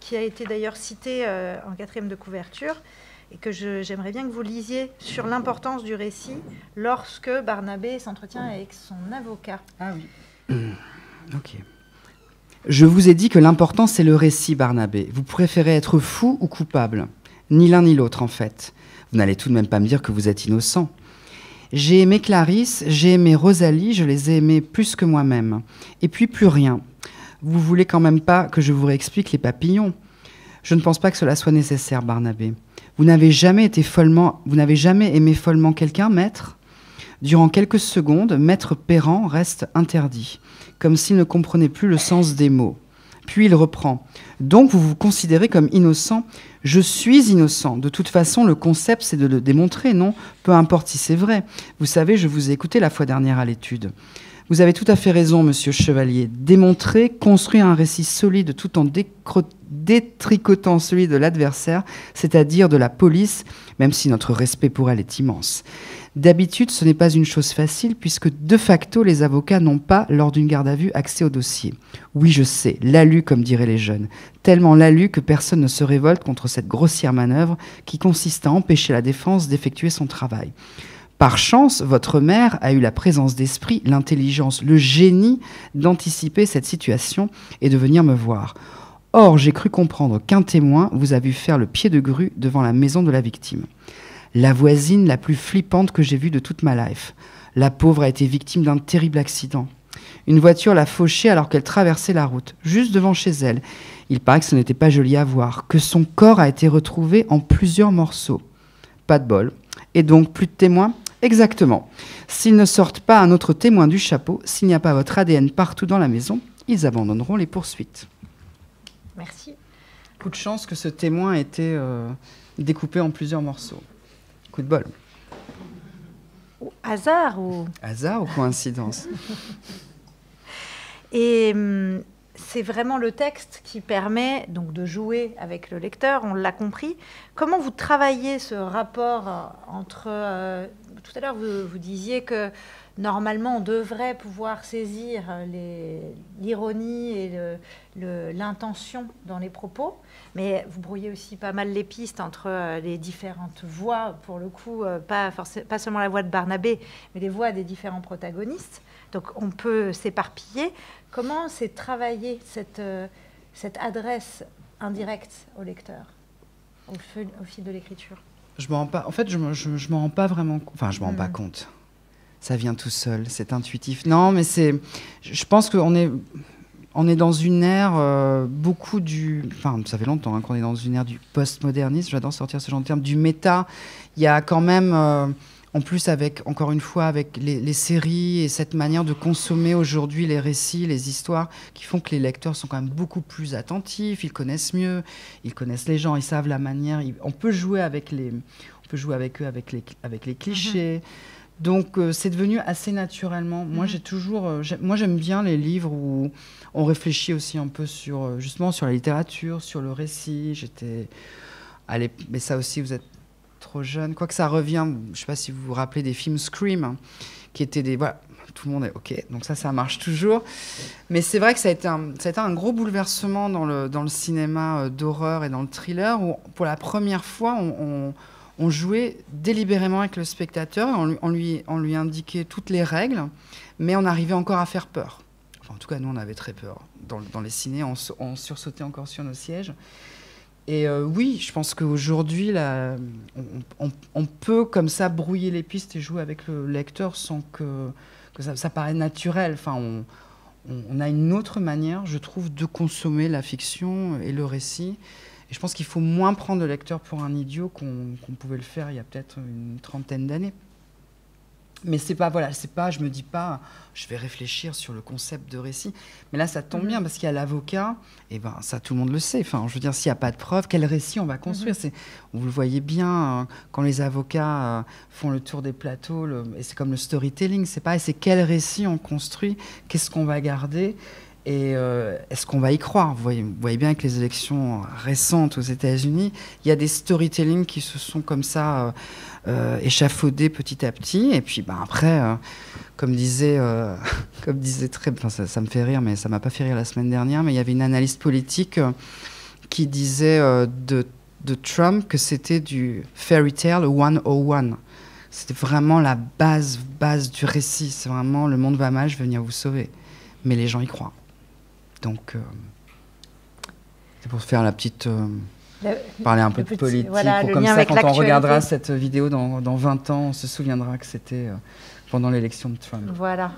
qui a été d'ailleurs cité en 4e de couverture, et que j'aimerais bien que vous lisiez sur l'importance du récit lorsque Barnabé s'entretient avec son avocat. Ah oui. Ok. Je vous ai dit que l'important, c'est le récit, Barnabé. Vous préférez être fou ou coupable? Ni l'un ni l'autre, en fait. Vous n'allez tout de même pas me dire que vous êtes innocent. J'ai aimé Clarisse, j'ai aimé Rosalie, je les ai aimées plus que moi-même. Et puis plus rien. Vous voulez quand même pas que je vous réexplique les papillons? Je ne pense pas que cela soit nécessaire, Barnabé. Vous n'avez jamais aimé follement quelqu'un, maître? Durant quelques secondes, maître Perrand reste interdit, comme s'il ne comprenait plus le sens des mots. Puis il reprend. Donc vous vous considérez comme innocent? Je suis innocent. De toute façon, le concept, c'est de le démontrer, non? Peu importe si c'est vrai. Vous savez, je vous ai écouté la fois dernière à l'étude. Vous avez tout à fait raison, monsieur Chevalier. Démontrer, construire un récit solide tout en détricotant celui de l'adversaire, c'est-à-dire de la police, même si notre respect pour elle est immense. D'habitude, ce n'est pas une chose facile, puisque de facto, les avocats n'ont pas, lors d'une garde à vue, accès au dossier. Oui, je sais, l'alu, comme diraient les jeunes. Tellement l'alu que personne ne se révolte contre cette grossière manœuvre qui consiste à empêcher la défense d'effectuer son travail. Par chance, votre mère a eu la présence d'esprit, l'intelligence, le génie d'anticiper cette situation et de venir me voir. Or, j'ai cru comprendre qu'un témoin vous a vu faire le pied de grue devant la maison de la victime. La voisine la plus flippante que j'ai vue de toute ma life. La pauvre a été victime d'un terrible accident. Une voiture l'a fauchée alors qu'elle traversait la route, juste devant chez elle. Il paraît que ce n'était pas joli à voir, que son corps a été retrouvé en plusieurs morceaux. Pas de bol. Et donc, plus de témoins ? Exactement. S'ils ne sortent pas un autre témoin du chapeau, s'il n'y a pas votre ADN partout dans la maison, ils abandonneront les poursuites. Merci. Coup de chance que ce témoin ait été découpé en plusieurs morceaux. Coup de bol. Hasard ou... Hasard ou coïncidence? Et c'est vraiment le texte qui permet donc de jouer avec le lecteur, on l'a compris. Comment vous travaillez ce rapport entre... tout à l'heure, vous disiez que normalement, on devrait pouvoir saisir l'ironie et l'intention dans les propos, mais vous brouillez aussi pas mal les pistes entre les différentes voix, pour le coup, pas seulement la voix de Barnabé, mais les voix des différents protagonistes. Donc on peut s'éparpiller. Comment c'est travailler cette adresse indirecte au lecteur au fil de l'écriture? Je m'en rends pas. En fait, je m'en rends pas vraiment. Enfin, je m'en rends pas compte. Ça vient tout seul. C'est intuitif. Non, mais c'est. Je pense qu'on est dans une ère beaucoup du. Enfin, ça fait longtemps qu'on est dans une ère du postmodernisme. J'adore sortir ce genre de terme. Du méta. Il y a quand même. En plus, encore une fois, avec les séries et cette manière de consommer aujourd'hui les récits, les histoires, qui font que les lecteurs sont quand même beaucoup plus attentifs, ils connaissent mieux, ils connaissent les gens, ils savent la manière. On peut jouer avec eux, avec les clichés. Donc c'est devenu assez naturellement. Moi j'aime bien les livres où on réfléchit aussi un peu sur justement sur la littérature, sur le récit. Allez, mais ça aussi vous êtes trop jeune. Quoique ça revient, je sais pas si vous vous rappelez des films Scream, hein, qui étaient des voilà, tout le monde est ok. Donc ça marche toujours. Mais c'est vrai que ça a été un gros bouleversement dans le cinéma d'horreur et dans le thriller où pour la première fois on jouait délibérément avec le spectateur, on lui indiquait toutes les règles, mais on arrivait encore à faire peur. Enfin, en tout cas, nous, on avait très peur. Dans les ciné, on sursautait encore sur nos sièges. Et oui, je pense qu'aujourd'hui, on peut comme ça brouiller les pistes et jouer avec le lecteur sans que ça paraît naturel. Enfin, on a une autre manière, je trouve, de consommer la fiction et le récit. Et je pense qu'il faut moins prendre le lecteur pour un idiot qu'on pouvait le faire il y a peut-être une 30aine d'années. Mais c'est pas, je me dis pas, je vais réfléchir sur le concept de récit. Mais là, ça tombe bien parce qu'il y a l'avocat, et ben ça, tout le monde le sait. Enfin, je veux dire, s'il n'y a pas de preuves, quel récit on va construire vous le voyez bien quand les avocats font le tour des plateaux, et c'est comme le storytelling, c'est pareil, c'est quel récit on construit, qu'est-ce qu'on va garder. Et est-ce qu'on va y croire ? Vous voyez bien que les élections récentes aux États-Unis, il y a des storytelling qui se sont comme ça échafaudés petit à petit. Et puis après, comme disait ça me fait rire, mais ça m'a pas fait rire la semaine dernière, mais il y avait une analyste politique qui disait de Trump que c'était du fairy tale 101. C'était vraiment la base du récit. C'est vraiment le monde va mal, je vais venir vous sauver. Mais les gens y croient. Donc, c'est pour faire la petite... parler un peu de politique. Voilà, pour comme ça, quand on regardera cette vidéo dans 20 ans, on se souviendra que c'était pendant l'élection de Trump. Voilà,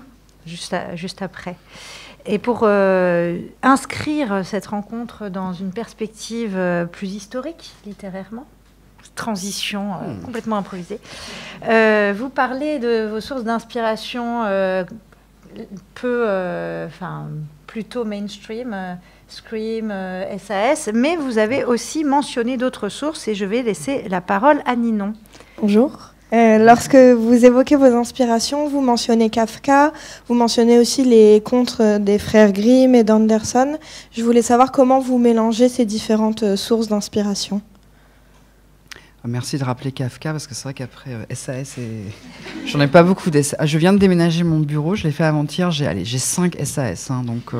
juste après. Et pour inscrire cette rencontre dans une perspective plus historique, littérairement, transition complètement improvisée, vous parlez de vos sources d'inspiration plutôt mainstream, Scream, SAS, mais vous avez aussi mentionné d'autres sources et je vais laisser la parole à Ninon. Bonjour. Lorsque vous évoquez vos inspirations, vous mentionnez Kafka, vous mentionnez aussi les contes des frères Grimm et d'Anderson. Je voulais savoir comment vous mélangez ces différentes sources d'inspiration. Merci de rappeler Kafka, parce que c'est vrai qu'après SAS, j'en ai pas beaucoup d'SAS. Je viens de déménager mon bureau, je l'ai fait avant-hier, j'ai 5 SAS. Hein, donc,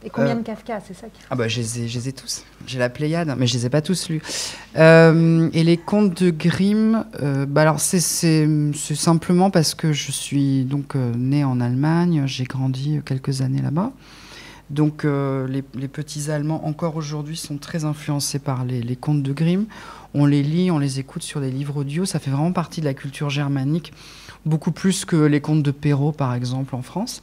et combien de Kafka, c'est ça je les ai tous. J'ai la Pléiade, mais je les ai pas tous lus. Et les contes de Grimm, alors c'est simplement parce que je suis donc née en Allemagne, j'ai grandi quelques années là-bas. Donc les petits Allemands, encore aujourd'hui, sont très influencés par les contes de Grimm. On les lit, on les écoute sur des livres audio. Ça fait vraiment partie de la culture germanique, beaucoup plus que les contes de Perrault, par exemple, en France.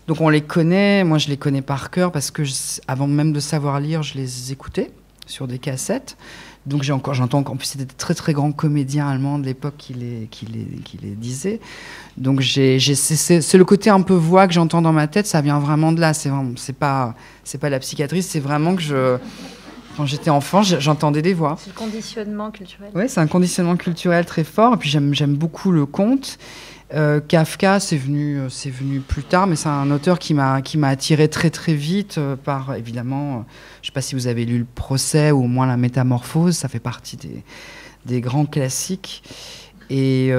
Donc on les connaît, moi je les connais par cœur parce que avant même de savoir lire, je les écoutais sur des cassettes. Donc j'entends qu'en plus c'était des très très grands comédiens allemands de l'époque qui les disaient. Donc c'est le côté un peu voix que j'entends dans ma tête, ça vient vraiment de là. C'est pas la psychiatrie, c'est vraiment que quand j'étais enfant, j'entendais des voix. C'est le conditionnement culturel. Oui, c'est un conditionnement culturel très fort. Et puis j'aime beaucoup le conte. Kafka, c'est venu plus tard, mais c'est un auteur qui m'a attiré très très vite par, évidemment, je ne sais pas si vous avez lu Le Procès ou au moins La Métamorphose, ça fait partie des grands classiques. Et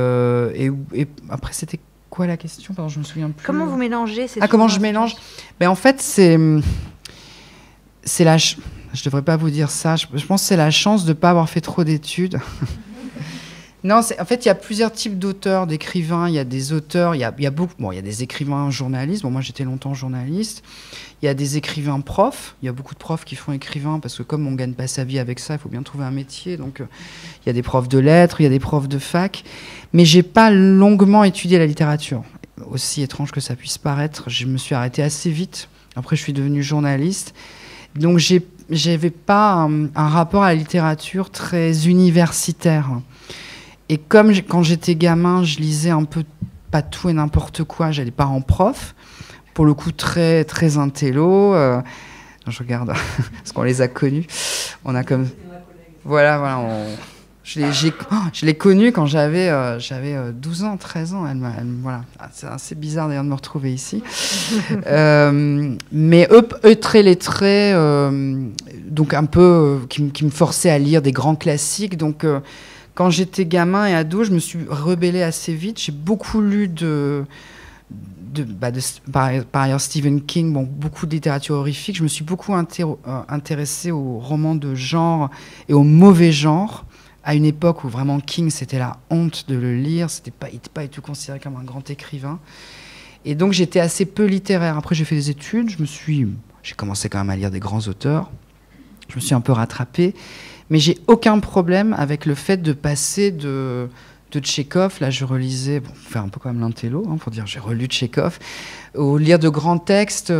après, c'était quoi la question ? Pardon, je me souviens plus. Comment vous mélangez ces comment je mélange ? En fait, c'est la... Je devrais pas vous dire ça. Je pense que c'est la chance de ne pas avoir fait trop d'études. Non, en fait, il y a plusieurs types d'auteurs, d'écrivains. Il y a des auteurs, il y a beaucoup. Bon, il y a des écrivains journalistes. Bon, moi, j'étais longtemps journaliste. Il y a des écrivains profs. Il y a beaucoup de profs qui font écrivain parce que comme on gagne pas sa vie avec ça, il faut bien trouver un métier. Donc, il y a des profs de lettres, il y a des profs de fac. Mais j'ai pas longuement étudié la littérature. Aussi étrange que ça puisse paraître, je me suis arrêtée assez vite. Après, je suis devenue journaliste. Donc, j'avais pas un rapport à la littérature très universitaire. Et comme quand j'étais gamin, je lisais un peu pas tout et n'importe quoi, j'allais pas en prof, pour le coup très très intello. Je regarde parce qu'on les a connus. On a comme voilà, Je l'ai connue quand j'avais 12 ans, 13 ans. Voilà. C'est assez bizarre d'ailleurs de me retrouver ici. Mais eux très lettrés, donc un peu qui me forçaient à lire des grands classiques. Donc quand j'étais gamin et ado, je me suis rebellée assez vite. J'ai beaucoup lu par ailleurs Stephen King, beaucoup de littérature horrifique. Je me suis beaucoup intéressée aux romans de genre et au mauvais genre, à une époque où vraiment King, c'était la honte de le lire. Il n'était pas du tout considéré comme un grand écrivain. Et donc j'étais assez peu littéraire. Après j'ai fait des études, j'ai commencé quand même à lire des grands auteurs. Je me suis un peu rattrapée. Mais j'ai aucun problème avec le fait de passer de Tchekhov, là je relisais, pour faire un peu quand même l'intello, pour dire j'ai relu Tchekhov, ou lire de grands textes,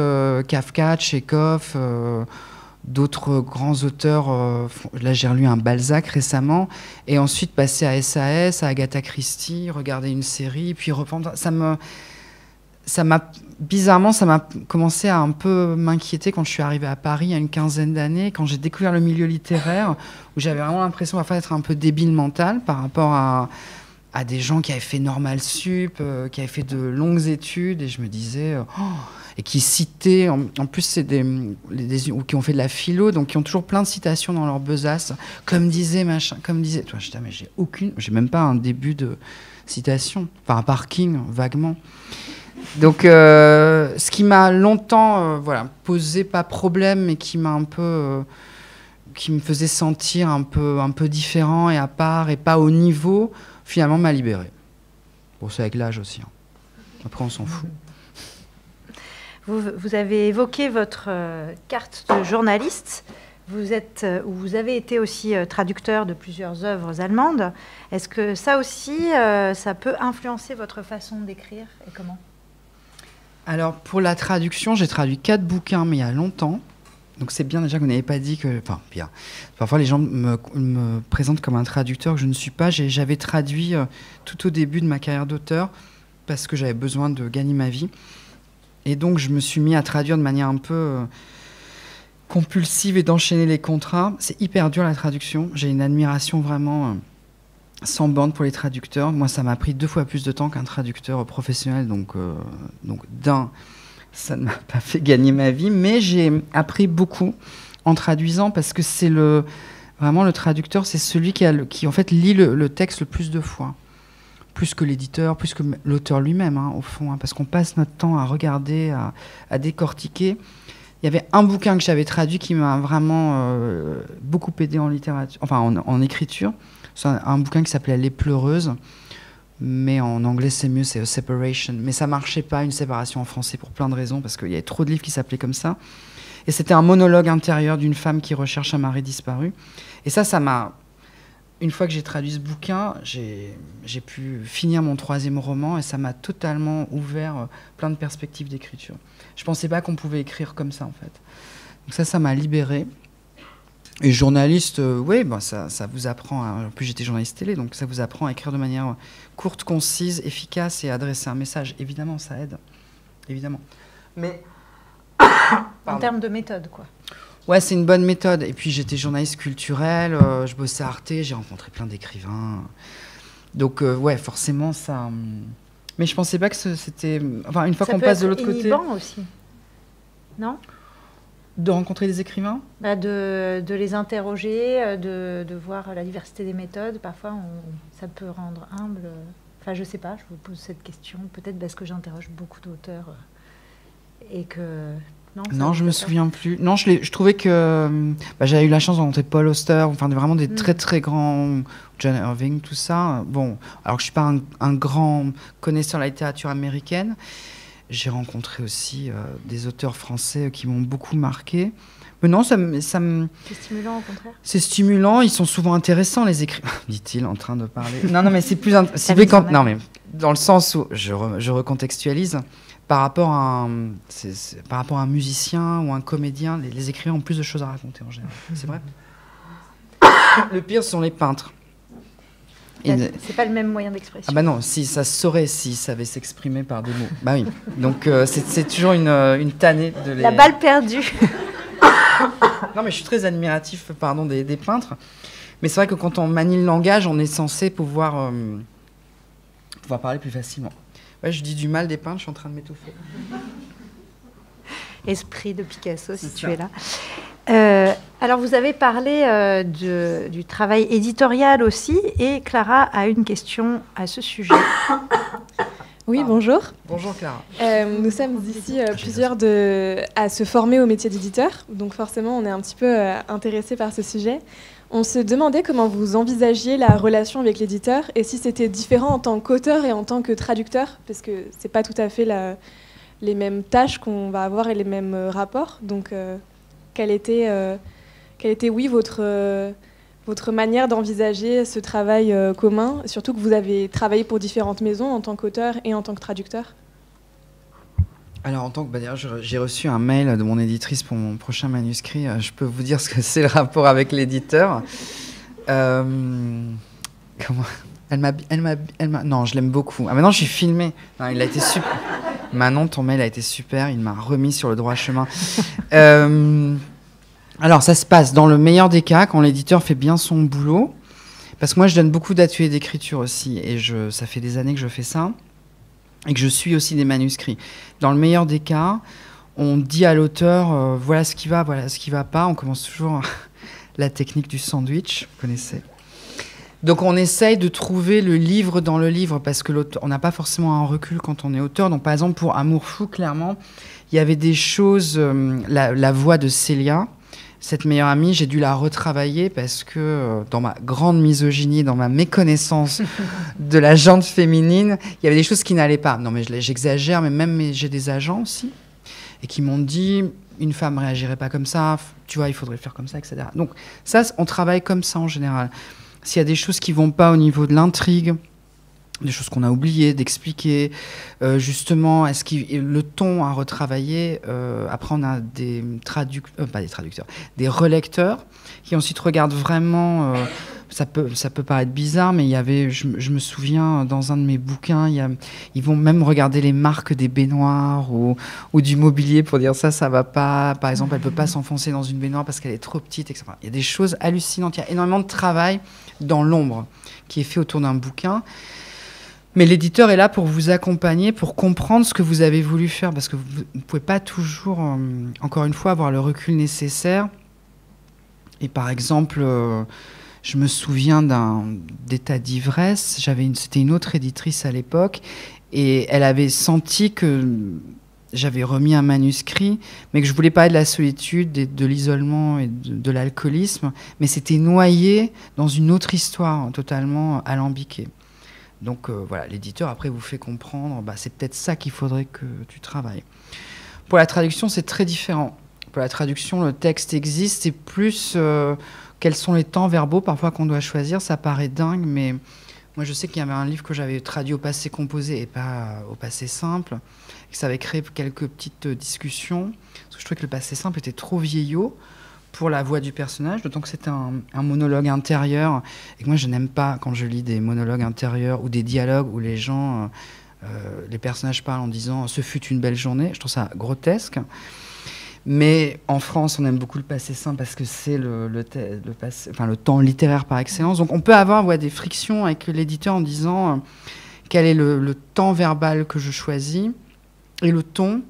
Kafka, Tchekhov, d'autres grands auteurs, là j'ai relu un Balzac récemment, et ensuite passer à SAS, à Agatha Christie, regarder une série, puis reprendre, bizarrement, ça m'a commencé à un peu m'inquiéter quand je suis arrivée à Paris il y a une quinzaine d'années, quand j'ai découvert le milieu littéraire, où j'avais vraiment l'impression parfois d'être un peu débile mental par rapport à des gens qui avaient fait Normal Sup, qui avaient fait de longues études, et je me disais... et qui citaient... En plus, c'est qui ont fait de la philo, donc qui ont toujours plein de citations dans leur besace, comme disait machin, comme disait... Toi, je disais, mais j'ai même pas un début de citation, à part King, vaguement. Donc, ce qui m'a longtemps posé pas problème, mais qui m'a un peu... qui me faisait sentir un peu différent et à part et pas au niveau, finalement m'a libéré. Bon, c'est avec l'âge aussi. Après, on s'en fout. Vous avez évoqué votre carte de journaliste. Vous avez été aussi traducteur de plusieurs œuvres allemandes. Est-ce que ça aussi, ça peut influencer votre façon d'écrire et comment ? Alors, pour la traduction, j'ai traduit 4 bouquins, mais il y a longtemps. Donc, c'est bien déjà que vous n'avez pas dit que... Enfin, bien. Parfois, les gens me présentent comme un traducteur que je ne suis pas. J'avais traduit tout au début de ma carrière d'auteur parce que j'avais besoin de gagner ma vie. Et donc, je me suis mis à traduire de manière un peu compulsive et d'enchaîner les contrats. C'est hyper dur, la traduction. J'ai une admiration vraiment... sans borne pour les traducteurs. Moi, ça m'a pris 2 fois plus de temps qu'un traducteur professionnel. Donc ça ne m'a pas fait gagner ma vie. Mais j'ai appris beaucoup en traduisant parce que c'est vraiment le traducteur, c'est celui qui en fait lit le texte le plus de fois. Plus que l'éditeur, plus que l'auteur lui-même, au fond. Parce qu'on passe notre temps à regarder, à décortiquer. Il y avait un bouquin que j'avais traduit qui m'a vraiment beaucoup aidé en littérature, enfin en écriture. C'est un bouquin qui s'appelait Les Pleureuses, mais en anglais c'est mieux, c'est A Separation. Mais ça marchait pas, une séparation en français, pour plein de raisons, parce qu'il y avait trop de livres qui s'appelaient comme ça. Et c'était un monologue intérieur d'une femme qui recherche un mari disparu. Et ça m'a... Une fois que j'ai traduit ce bouquin, j'ai pu finir mon 3e roman, et ça m'a totalement ouvert plein de perspectives d'écriture. Je pensais pas qu'on pouvait écrire comme ça, en fait. Donc ça m'a libérée. Et journaliste, oui, ça vous apprend... En plus, j'étais journaliste télé, donc ça vous apprend à écrire de manière courte, concise, efficace et à adresser un message. Évidemment, ça aide. Évidemment. Mais... en termes de méthode, quoi. Ouais, c'est une bonne méthode. Et puis, j'étais journaliste culturel, je bossais à Arte, j'ai rencontré plein d'écrivains. Donc, ouais, forcément, ça... Mais je pensais pas que c'était... Enfin, une fois qu'on passe de l'autre côté... Ça peut être inhibant aussi, non ? De rencontrer des écrivains ? De les interroger, de voir la diversité des méthodes. Parfois, ça peut rendre humble. Enfin, je sais pas, je vous pose cette question. Peut-être parce que j'interroge beaucoup d'auteurs et que... Non, je me souviens plus. Non, je trouvais que j'avais eu la chance de rencontrer Paul Auster, enfin vraiment des très très grands, John Irving, tout ça. Bon, alors que je suis pas un grand connaisseur de la littérature américaine, j'ai rencontré aussi des auteurs français qui m'ont beaucoup marqué. Mais non, ça me... C'est stimulant, au contraire. C'est stimulant, ils sont souvent intéressants, les écrivains, dit-il en train de parler. Non, mais c'est plus... Non, mais dans le sens où je recontextualise... Par rapport à un musicien ou un comédien, les écrivains ont plus de choses à raconter en général. C'est vrai. Le pire, ce sont les peintres. C'est pas le même moyen d'expression. Ah bah non, si ça se saurait, s'ils savaient s'exprimer par des mots. Bah oui. Donc c'est toujours une tannée de les... La balle perdue. Non, mais je suis très admiratif, des peintres. Mais c'est vrai que quand on manie le langage, on est censé pouvoir parler plus facilement. Ouais, je dis du mal des peintres, je suis en train de m'étouffer. Esprit de Picasso, si tu es là. Alors, vous avez parlé du travail éditorial aussi, et Clara a une question à ce sujet. Oui, bonjour. Bonjour Clara. Nous sommes ici plusieurs à se former au métier d'éditeur, donc forcément on est un petit peu intéressés par ce sujet. On se demandait comment vous envisagiez la relation avec l'éditeur et si c'était différent en tant qu'auteur et en tant que traducteur, parce que c'est pas tout à fait les mêmes tâches qu'on va avoir et les mêmes rapports. Donc, quelle était oui, votre manière d'envisager ce travail commun, surtout que vous avez travaillé pour différentes maisons en tant qu'auteur et en tant que traducteur? Alors, en tant que d'ailleurs, j'ai reçu un mail de mon éditrice pour mon prochain manuscrit. Je peux vous dire ce que c'est le rapport avec l'éditeur. Comment non, je l'aime beaucoup. Ah, maintenant, je suis filmée. Non, il a été super. Manon, ton mail a été super. Il m'a remis sur le droit chemin. Alors, ça se passe dans le meilleur des cas, quand l'éditeur fait bien son boulot. Parce que moi, je donne beaucoup d'ateliers d'écriture aussi. Et ça fait des années que je fais ça. Et que je suis aussi des manuscrits. Dans le meilleur des cas, on dit à l'auteur, voilà ce qui va pas. On commence toujours la technique du sandwich, vous connaissez. Donc on essaye de trouver le livre dans le livre, parce que on n'a pas forcément un recul quand on est auteur. Donc par exemple, pour Amour fou, clairement, il y avait des choses, la voix de Célia, cette meilleure amie, j'ai dû la retravailler parce que dans ma grande misogynie, dans ma méconnaissance de la gente féminine, il y avait des choses qui n'allaient pas. Non mais j'exagère, mais même j'ai des agents aussi, et qui m'ont dit, une femme ne réagirait pas comme ça, tu vois, il faudrait le faire comme ça, etc. Donc ça, on travaille comme ça en général. S'il y a des choses qui ne vont pas au niveau de l'intrigue, des choses qu'on a oubliées d'expliquer, justement, est-ce que le ton à retravailler, après on a des des relecteurs qui ensuite regardent vraiment, ça peut paraître bizarre, mais il y avait, je me souviens, dans un de mes bouquins, ils vont même regarder les marques des baignoires ou du mobilier pour dire ça va pas, par exemple, elle peut pas s'enfoncer dans une baignoire parce qu'elle est trop petite, etc. Il y a des choses hallucinantes, il y a énormément de travail dans l'ombre qui est fait autour d'un bouquin. Mais l'éditeur est là pour vous accompagner, pour comprendre ce que vous avez voulu faire, parce que vous ne pouvez pas toujours, encore une fois, avoir le recul nécessaire. Et par exemple, je me souviens d'état d'ivresse. C'était une autre éditrice à l'époque, et elle avait senti que j'avais remis un manuscrit, mais que je voulais parler de la solitude, de l'isolement et de l'alcoolisme, mais c'était noyé dans une autre histoire, totalement alambiquée. Donc voilà, l'éditeur après vous fait comprendre, c'est peut-être ça qu'il faudrait que tu travailles. Pour la traduction, c'est très différent. Pour la traduction, le texte existe, et plus quels sont les temps verbaux parfois qu'on doit choisir, ça paraît dingue, mais moi je sais qu'il y avait un livre que j'avais traduit au passé composé et pas au passé simple, et que ça avait créé quelques petites discussions, parce que je trouvais que le passé simple était trop vieillot pour la voix du personnage, d'autant que c'était un monologue intérieur, et que moi je n'aime pas quand je lis des monologues intérieurs ou des dialogues où les gens, les personnages parlent en disant « ce fut une belle journée », je trouve ça grotesque. Mais en France, on aime beaucoup le passé simple parce que c'est le temps littéraire par excellence. Donc on peut avoir des frictions avec l'éditeur en disant quel est le temps verbal que je choisis et le ton.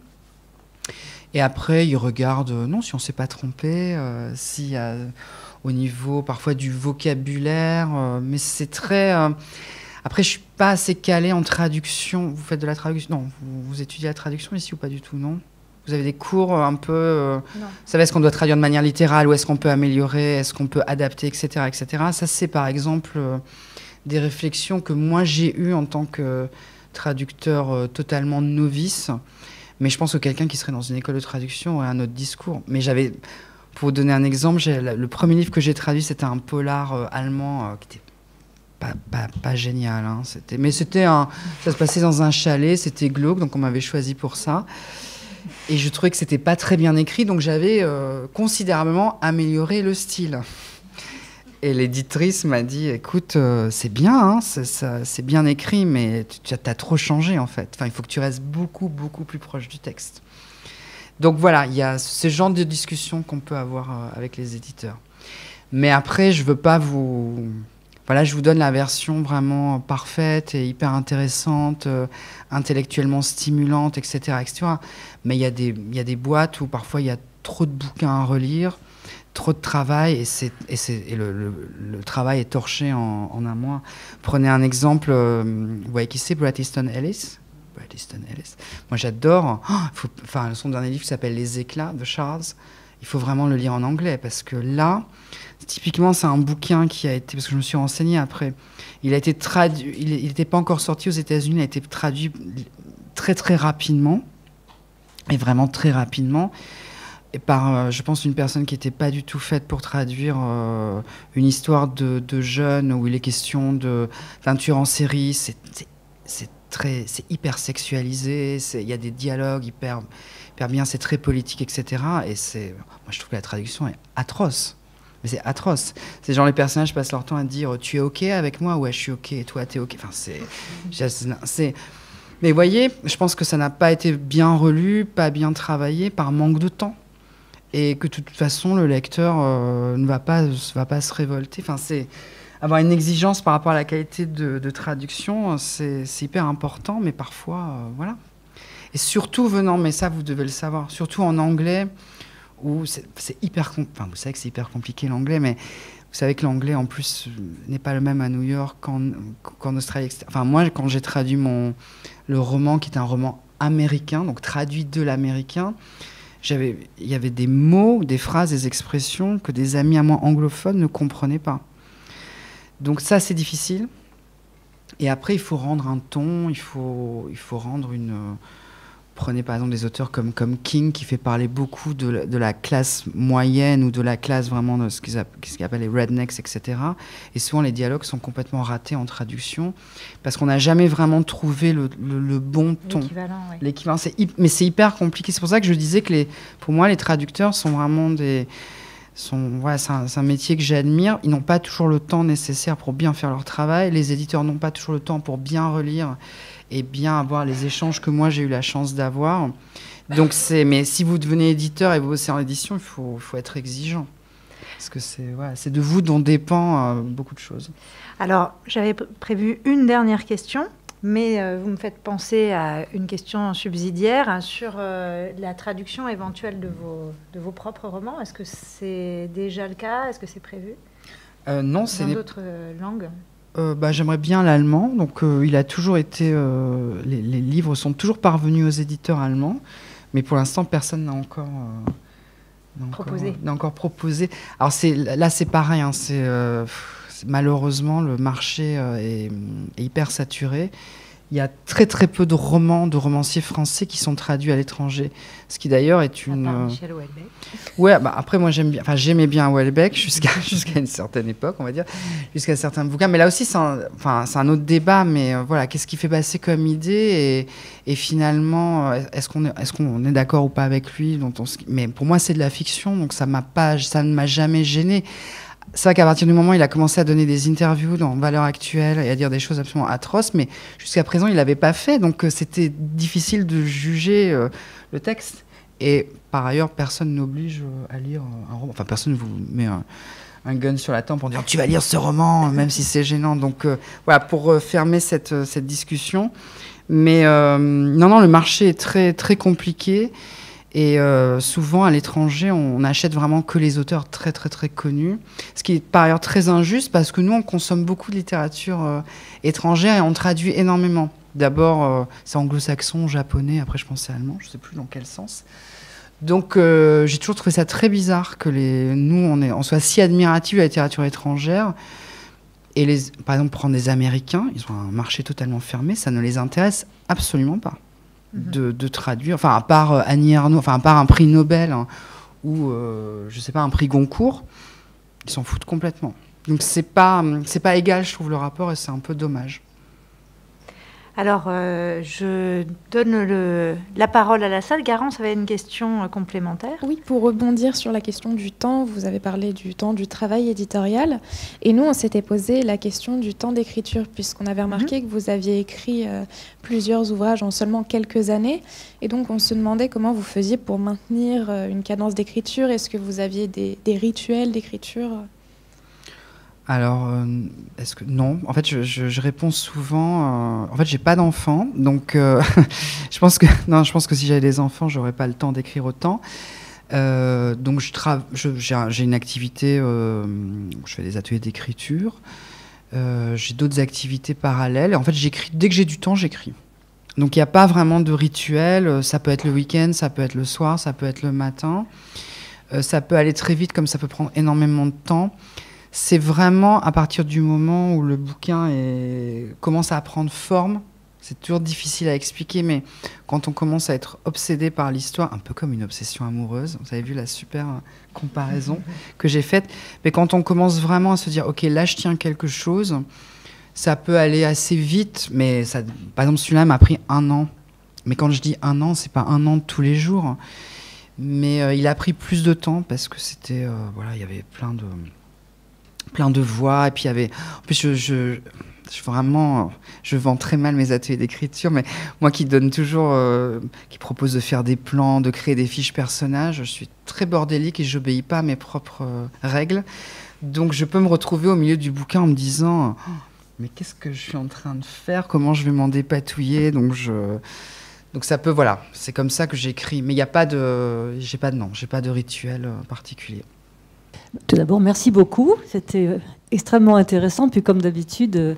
Et après, il regarde, non, si on ne s'est pas trompé, s'il y a au niveau parfois du vocabulaire, mais c'est très... Après, je ne suis pas assez calée en traduction. Vous faites de la traduction? Non, vous étudiez la traduction ici ou pas du tout, non? Vous avez des cours un peu... Vous savez, est-ce qu'on doit traduire de manière littérale ou est-ce qu'on peut améliorer, est-ce qu'on peut adapter, etc. etc. Ça, c'est par exemple des réflexions que moi j'ai eues en tant que traducteur totalement novice. Mais je pense que quelqu'un qui serait dans une école de traduction aurait un autre discours. Mais j'avais, pour vous donner un exemple, le premier livre que j'ai traduit, c'était un polar allemand qui était pas génial. Hein. Ça se passait dans un chalet, c'était glauque, donc on m'avait choisi pour ça. Et je trouvais que c'était pas très bien écrit, donc j'avais considérablement amélioré le style. Et l'éditrice m'a dit, écoute, c'est bien, hein, c'est bien écrit, mais tu as trop changé en fait. Enfin, il faut que tu restes beaucoup, beaucoup plus proche du texte. Donc voilà, il y a ce genre de discussion qu'on peut avoir avec les éditeurs. Mais après, je veux pas Voilà, je vous donne la version vraiment parfaite et hyper intéressante, intellectuellement stimulante, etc., etc. Mais il y a des boîtes où parfois il y a trop de bouquins à relire, trop de travail, et le travail est torché en un mois. Prenez un exemple, vous voyez qui c'est, Bret Easton Ellis. Moi, j'adore. Son dernier livre s'appelle Les Éclats de Charles. Il faut vraiment le lire en anglais, parce que là, typiquement, c'est un bouquin qui a été, parce que je me suis renseignée après, il a été traduit, il n'était pas encore sorti aux États-Unis, il a été traduit très très rapidement, et vraiment très rapidement, et par, je pense, une personne qui n'était pas du tout faite pour traduire une histoire de jeunes où il est question d'un tueur en série. C'est hyper sexualisé, il y a des dialogues hyper bien, c'est très politique, etc. Et moi, je trouve que la traduction est atroce. Mais c'est atroce. C'est genre les personnages passent leur temps à dire « Tu es OK avec moi ?» « Ouais, je suis OK. Et toi, t'es OK ?» Enfin, Mais vous voyez, je pense que ça n'a pas été bien relu, pas bien travaillé par manque de temps. Et que de toute façon, le lecteur ne va pas se révolter. Enfin, avoir une exigence par rapport à la qualité de traduction, c'est hyper important, mais parfois, voilà. Et surtout mais ça vous devez le savoir, surtout en anglais, où c'est hyper compliqué. Enfin, vous savez que c'est hyper compliqué l'anglais, mais vous savez que l'anglais, en plus, n'est pas le même à New York qu'en Australie, etc. Enfin, moi, quand j'ai traduit le roman, qui est un roman américain, donc traduit de l'américain, il y avait des mots, des phrases, des expressions que des amis à moi anglophones ne comprenaient pas. Donc ça, c'est difficile. Et après, il faut rendre un ton, il faut rendre une... Prenez par exemple des auteurs comme King, qui fait parler beaucoup de la classe moyenne, ou de la classe vraiment de ce qu'ils appellent les rednecks, etc. Et souvent, les dialogues sont complètement ratés en traduction, parce qu'on n'a jamais vraiment trouvé le bon ton. L'équivalent, mais c'est hyper compliqué. C'est pour ça que je disais que pour moi, les traducteurs sont vraiment c'est un métier que j'admire. Ils n'ont pas toujours le temps nécessaire pour bien faire leur travail. Les éditeurs n'ont pas toujours le temps pour bien relire et bien avoir les échanges que moi j'ai eu la chance d'avoir. Donc mais si vous devenez éditeur et vous bossez en édition, il faut être exigeant. Parce que c'est de vous dont dépend beaucoup de choses. Alors, j'avais prévu une dernière question, mais vous me faites penser à une question subsidiaire sur la traduction éventuelle de vos propres romans. Est-ce que c'est déjà le cas? Est-ce que c'est prévu Non, dans d'autres langues? J'aimerais bien l'allemand. Donc, il a toujours été... les livres sont toujours parvenus aux éditeurs allemands, mais pour l'instant, personne n'a encore proposé. Alors, là, c'est pareil. Hein, malheureusement, le marché est hyper saturé. Il y a très très peu de romans, de romanciers français qui sont traduits à l'étranger. Ce qui d'ailleurs est une... À part Michel Houellebecq. Ouais, après moi j'aimais bien Houellebecq jusqu'à une certaine époque, on va dire, jusqu'à certains bouquins. Mais là aussi c'est un autre débat. Mais voilà, qu'est-ce qui fait passer comme idée, et finalement est-ce qu'on est d'accord ou pas avec lui, mais pour moi c'est de la fiction, donc ça ne m'a jamais gêné. C'est vrai qu'à partir du moment où il a commencé à donner des interviews dans Valeurs Actuelles et à dire des choses absolument atroces, mais jusqu'à présent, il ne l'avait pas fait. Donc, c'était difficile de juger le texte. Et par ailleurs, personne n'oblige à lire un roman. Enfin, personne ne vous met un gun sur la tempe pour dire « Tu vas lire ce roman, même si c'est gênant ». Donc, voilà, pour fermer cette discussion. Mais non, le marché est très, très compliqué. Et souvent, à l'étranger, on n'achète vraiment que les auteurs très, très, très connus. Ce qui est par ailleurs très injuste, parce que nous, on consomme beaucoup de littérature étrangère et on traduit énormément. D'abord, c'est anglo-saxon, japonais, après je pensais allemand, je ne sais plus dans quel sens. Donc, j'ai toujours trouvé ça très bizarre que nous, on soit si admiratifs de la littérature étrangère. Et par exemple, prendre des Américains, ils ont un marché totalement fermé, ça ne les intéresse absolument pas. De traduire, enfin à part Annie Ernaux, enfin à part un prix Nobel, hein, ou je sais pas, un prix Goncourt, ils s'en foutent complètement. Donc c'est pas égal, je trouve, le rapport, et c'est un peu dommage. Alors, je donne la parole à la salle. Garance, ça va être une question complémentaire. Oui, pour rebondir sur la question du temps, vous avez parlé du temps du travail éditorial. Et nous, on s'était posé la question du temps d'écriture, puisqu'on avait remarqué que vous aviez écrit plusieurs ouvrages en seulement quelques années. Et donc, on se demandait comment vous faisiez pour maintenir une cadence d'écriture. Est-ce que vous aviez des rituels d'écriture ? Alors, est-ce que non? En fait, je réponds souvent. En fait, j'ai pas d'enfants, donc je pense que si j'avais des enfants, j'aurais pas le temps d'écrire autant. Donc, j'ai une activité. Je fais des ateliers d'écriture. J'ai d'autres activités parallèles. En fait, j'écris dès que j'ai du temps, j'écris. Donc, il n'y a pas vraiment de rituel. Ça peut être le week-end, ça peut être le soir, ça peut être le matin. Ça peut aller très vite, comme ça peut prendre énormément de temps. C'est vraiment à partir du moment où le bouquin commence à prendre forme. C'est toujours difficile à expliquer, mais quand on commence à être obsédé par l'histoire, un peu comme une obsession amoureuse, vous avez vu la super comparaison que j'ai faite, mais quand on commence vraiment à se dire, ok, là je tiens quelque chose, ça peut aller assez vite, mais ça, par exemple celui-là m'a pris 1 an. Mais quand je dis 1 an, c'est pas 1 an de tous les jours, mais il a pris plus de temps parce que c'était, voilà, il y avait plein de voix, et puis il y avait, en plus je vends très mal mes ateliers d'écriture, mais moi qui donne toujours, qui propose de faire des plans, de créer des fiches personnages, je suis très bordélique et j'obéis pas à mes propres règles. Donc je peux me retrouver au milieu du bouquin en me disant, mais qu'est-ce que je suis en train de faire? Comment je vais m'en dépatouiller? Donc ça peut, voilà, c'est comme ça que j'écris. Mais il n'y a pas j'ai pas de rituel particulier. Tout d'abord, merci beaucoup. C'était extrêmement intéressant. Puis comme d'habitude,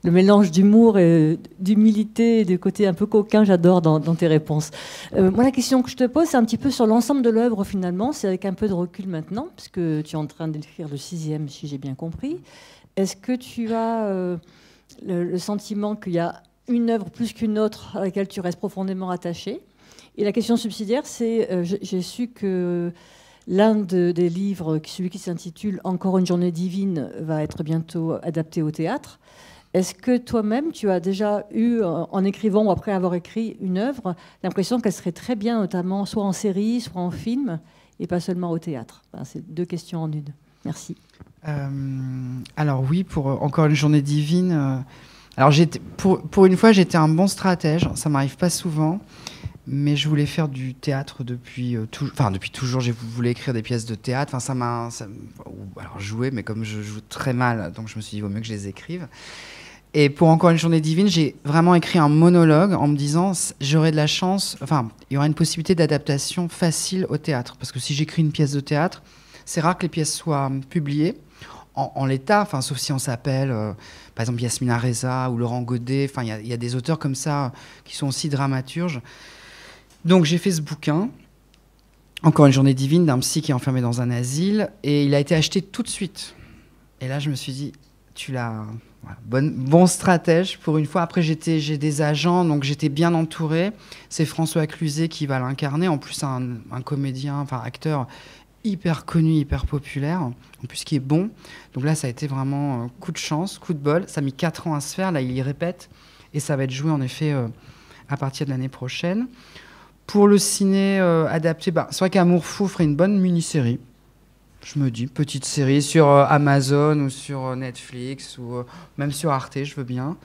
le mélange d'humour et d'humilité et du côté un peu coquin, j'adore dans tes réponses. Moi, la question que je te pose, c'est un petit peu sur l'ensemble de l'œuvre finalement. C'est avec un peu de recul maintenant, puisque tu es en train d'écrire le 6e, si j'ai bien compris. Est-ce que tu as le sentiment qu'il y a une œuvre plus qu'une autre à laquelle tu restes profondément attaché? Et la question subsidiaire, c'est, j'ai su que l'un des livres, celui qui s'intitule « Encore une journée divine », va être bientôt adapté au théâtre. Est-ce que toi-même, tu as déjà eu, en écrivant ou après avoir écrit une œuvre, l'impression qu'elle serait très bien, notamment soit en série, soit en film, et pas seulement au théâtre? Enfin, c'est 2 questions en une. Merci. Alors oui, pour Encore une journée divine... alors pour une fois, j'étais un bon stratège. Ça m'arrive pas souvent. Mais je voulais faire du théâtre depuis toujours. Je voulais écrire des pièces de théâtre. Enfin, alors jouer, mais comme je joue très mal, donc je me suis dit, il vaut mieux que je les écrive. Et pour Encore une journée divine, j'ai vraiment écrit un monologue en me disant, j'aurai de la chance, enfin, il y aura une possibilité d'adaptation facile au théâtre. Parce que si j'écris une pièce de théâtre, c'est rare que les pièces soient publiées en l'état, enfin, sauf si on s'appelle, par exemple, Yasmina Reza ou Laurent Godet. Enfin, il y a des auteurs comme ça qui sont aussi dramaturges. Donc j'ai fait ce bouquin, Encore une journée divine, d'un psy qui est enfermé dans un asile, et il a été acheté tout de suite. Et là, je me suis dit, tu l'as... Voilà, bon stratège pour une fois. Après, j'ai des agents, donc j'étais bien entourée. C'est François Cluzet qui va l'incarner, en plus un comédien, enfin acteur hyper connu, hyper populaire, en plus qui est bon. Donc là, ça a été vraiment coup de chance, coup de bol. Ça a mis 4 ans à se faire, là il y répète, et ça va être joué en effet à partir de l'année prochaine. Pour le ciné adapté, c'est vrai qu'Amour Fou ferait une bonne mini-série. Je me dis, petite série sur Amazon ou sur Netflix ou même sur Arte, je veux bien.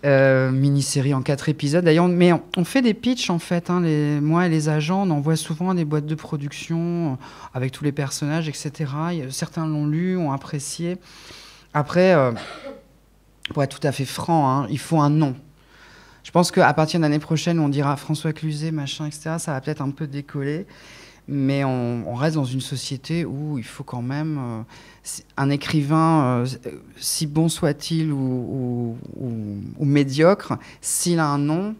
Mini-série en 4 épisodes. D'ailleurs, mais on fait des pitchs en fait. Moi et les agents, on envoie souvent des boîtes de production avec tous les personnages, etc. Certains l'ont lu, ont apprécié. Après, pour être tout à fait franc, il faut un nom. Je pense qu'à partir de l'année prochaine, on dira François Cluzet, machin, etc. Ça va peut-être un peu décoller. Mais on reste dans une société où il faut quand même... un écrivain, si bon soit-il ou médiocre, s'il a un nom,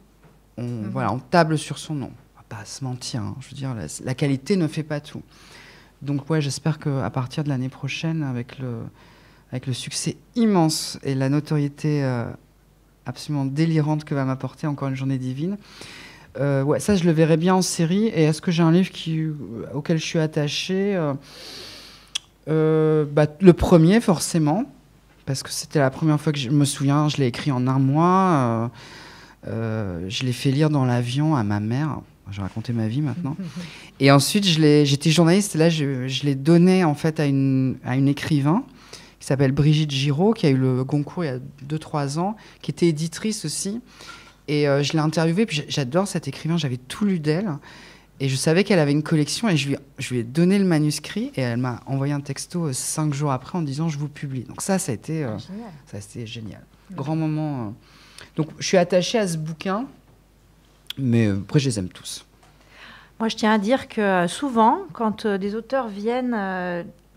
on table sur son nom. On va pas se mentir. Je veux dire, la qualité ne fait pas tout. Donc ouais, j'espère qu'à partir de l'année prochaine, avec le succès immense et la notoriété... absolument délirante que va m'apporter Encore une journée divine. Ça, je le verrai bien en série. Et est-ce que j'ai un livre auquel je suis attachée le premier, forcément, parce que c'était la première fois que je me souviens, je l'ai écrit en 1 mois. Je l'ai fait lire dans l'avion à ma mère. Je vais raconter ma vie maintenant. Et ensuite, j'étais journaliste, et là, je l'ai donné en fait à une écrivain qui s'appelle Brigitte Giraud, qui a eu le Goncourt il y a 2-3 ans, qui était éditrice aussi. Et je l'ai interviewée, puis j'adore cette écrivain, j'avais tout lu d'elle. Et je savais qu'elle avait une collection et je lui ai donné le manuscrit et elle m'a envoyé un texto 5 jours après en disant je vous publie. Donc ça a été, génial. Grand moment. Donc je suis attachée à ce bouquin, mais après je les aime tous. Moi, je tiens à dire que souvent, quand des auteurs viennent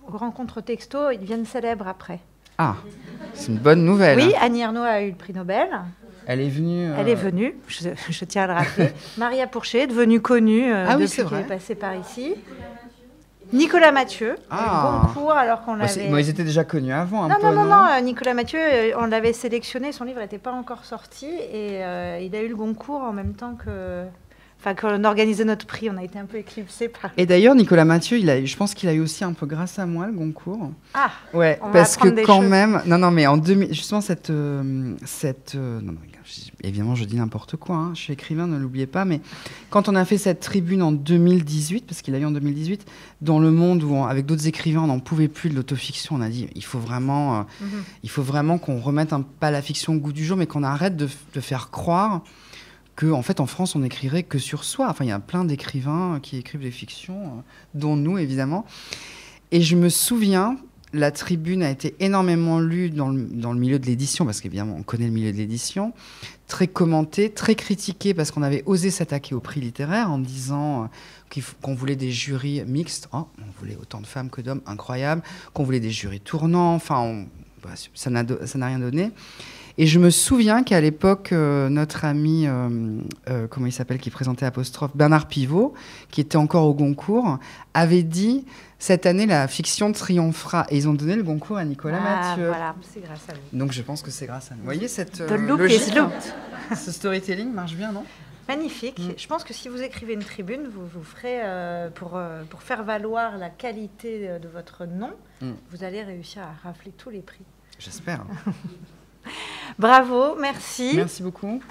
aux rencontres texto, ils deviennent célèbres après. Ah, c'est une bonne nouvelle. Oui, Annie Ernaux a eu le prix Nobel. Elle est venue. Elle est venue, je tiens à le rappeler. Maria Pourchet est devenue connue depuis qu'elle est passée par ici. Nicolas Mathieu, Goncourt, alors qu'on l'avait... ils étaient déjà connus avant, Non, Nicolas Mathieu, on l'avait sélectionné, son livre n'était pas encore sorti, et il a eu le Goncourt en même temps que... Enfin, quand on organisait notre prix, on a été un peu éclipsés par... Et d'ailleurs, Nicolas Mathieu, je pense qu'il a eu aussi un peu grâce à moi le Goncourt. Ah, ouais, parce que quand même... Non, mais en 2000... Justement, évidemment, je dis n'importe quoi, hein. Je suis écrivain, ne l'oubliez pas, mais quand on a fait cette tribune en 2018, parce qu'il a eu en 2018, dans le monde où, avec d'autres écrivains, on n'en pouvait plus de l'autofiction, on a dit, il faut vraiment qu'on remette pas la fiction au goût du jour, mais qu'on arrête de faire croire qu'en fait, en France, on n'écrirait que sur soi. Enfin, il y a plein d'écrivains qui écrivent des fictions, dont nous, évidemment. Et je me souviens, la tribune a été énormément lue dans le milieu de l'édition, parce qu'évidemment, on connaît le milieu de l'édition, très commentée, très critiquée, parce qu'on avait osé s'attaquer au prix littéraire en disant qu'on voulait des jurys mixtes. On voulait autant de femmes que d'hommes, incroyable. Qu'on voulait des jurys tournants. Enfin, ça n'a rien donné. Et je me souviens qu'à l'époque, notre ami, comment il s'appelle, qui présentait Apostrophe, Bernard Pivot, qui était encore au Goncourt, avait dit cette année la fiction triomphera. Et ils ont donné le Goncourt à Nicolas Mathieu. Voilà, c'est grâce à lui. Donc je pense que c'est grâce à nous. Vous voyez cette logique, ce storytelling marche bien, non? Magnifique. Je pense que si vous écrivez une tribune, vous ferez, pour faire valoir la qualité de votre nom, vous allez réussir à rafler tous les prix. J'espère. Bravo, merci. Merci beaucoup.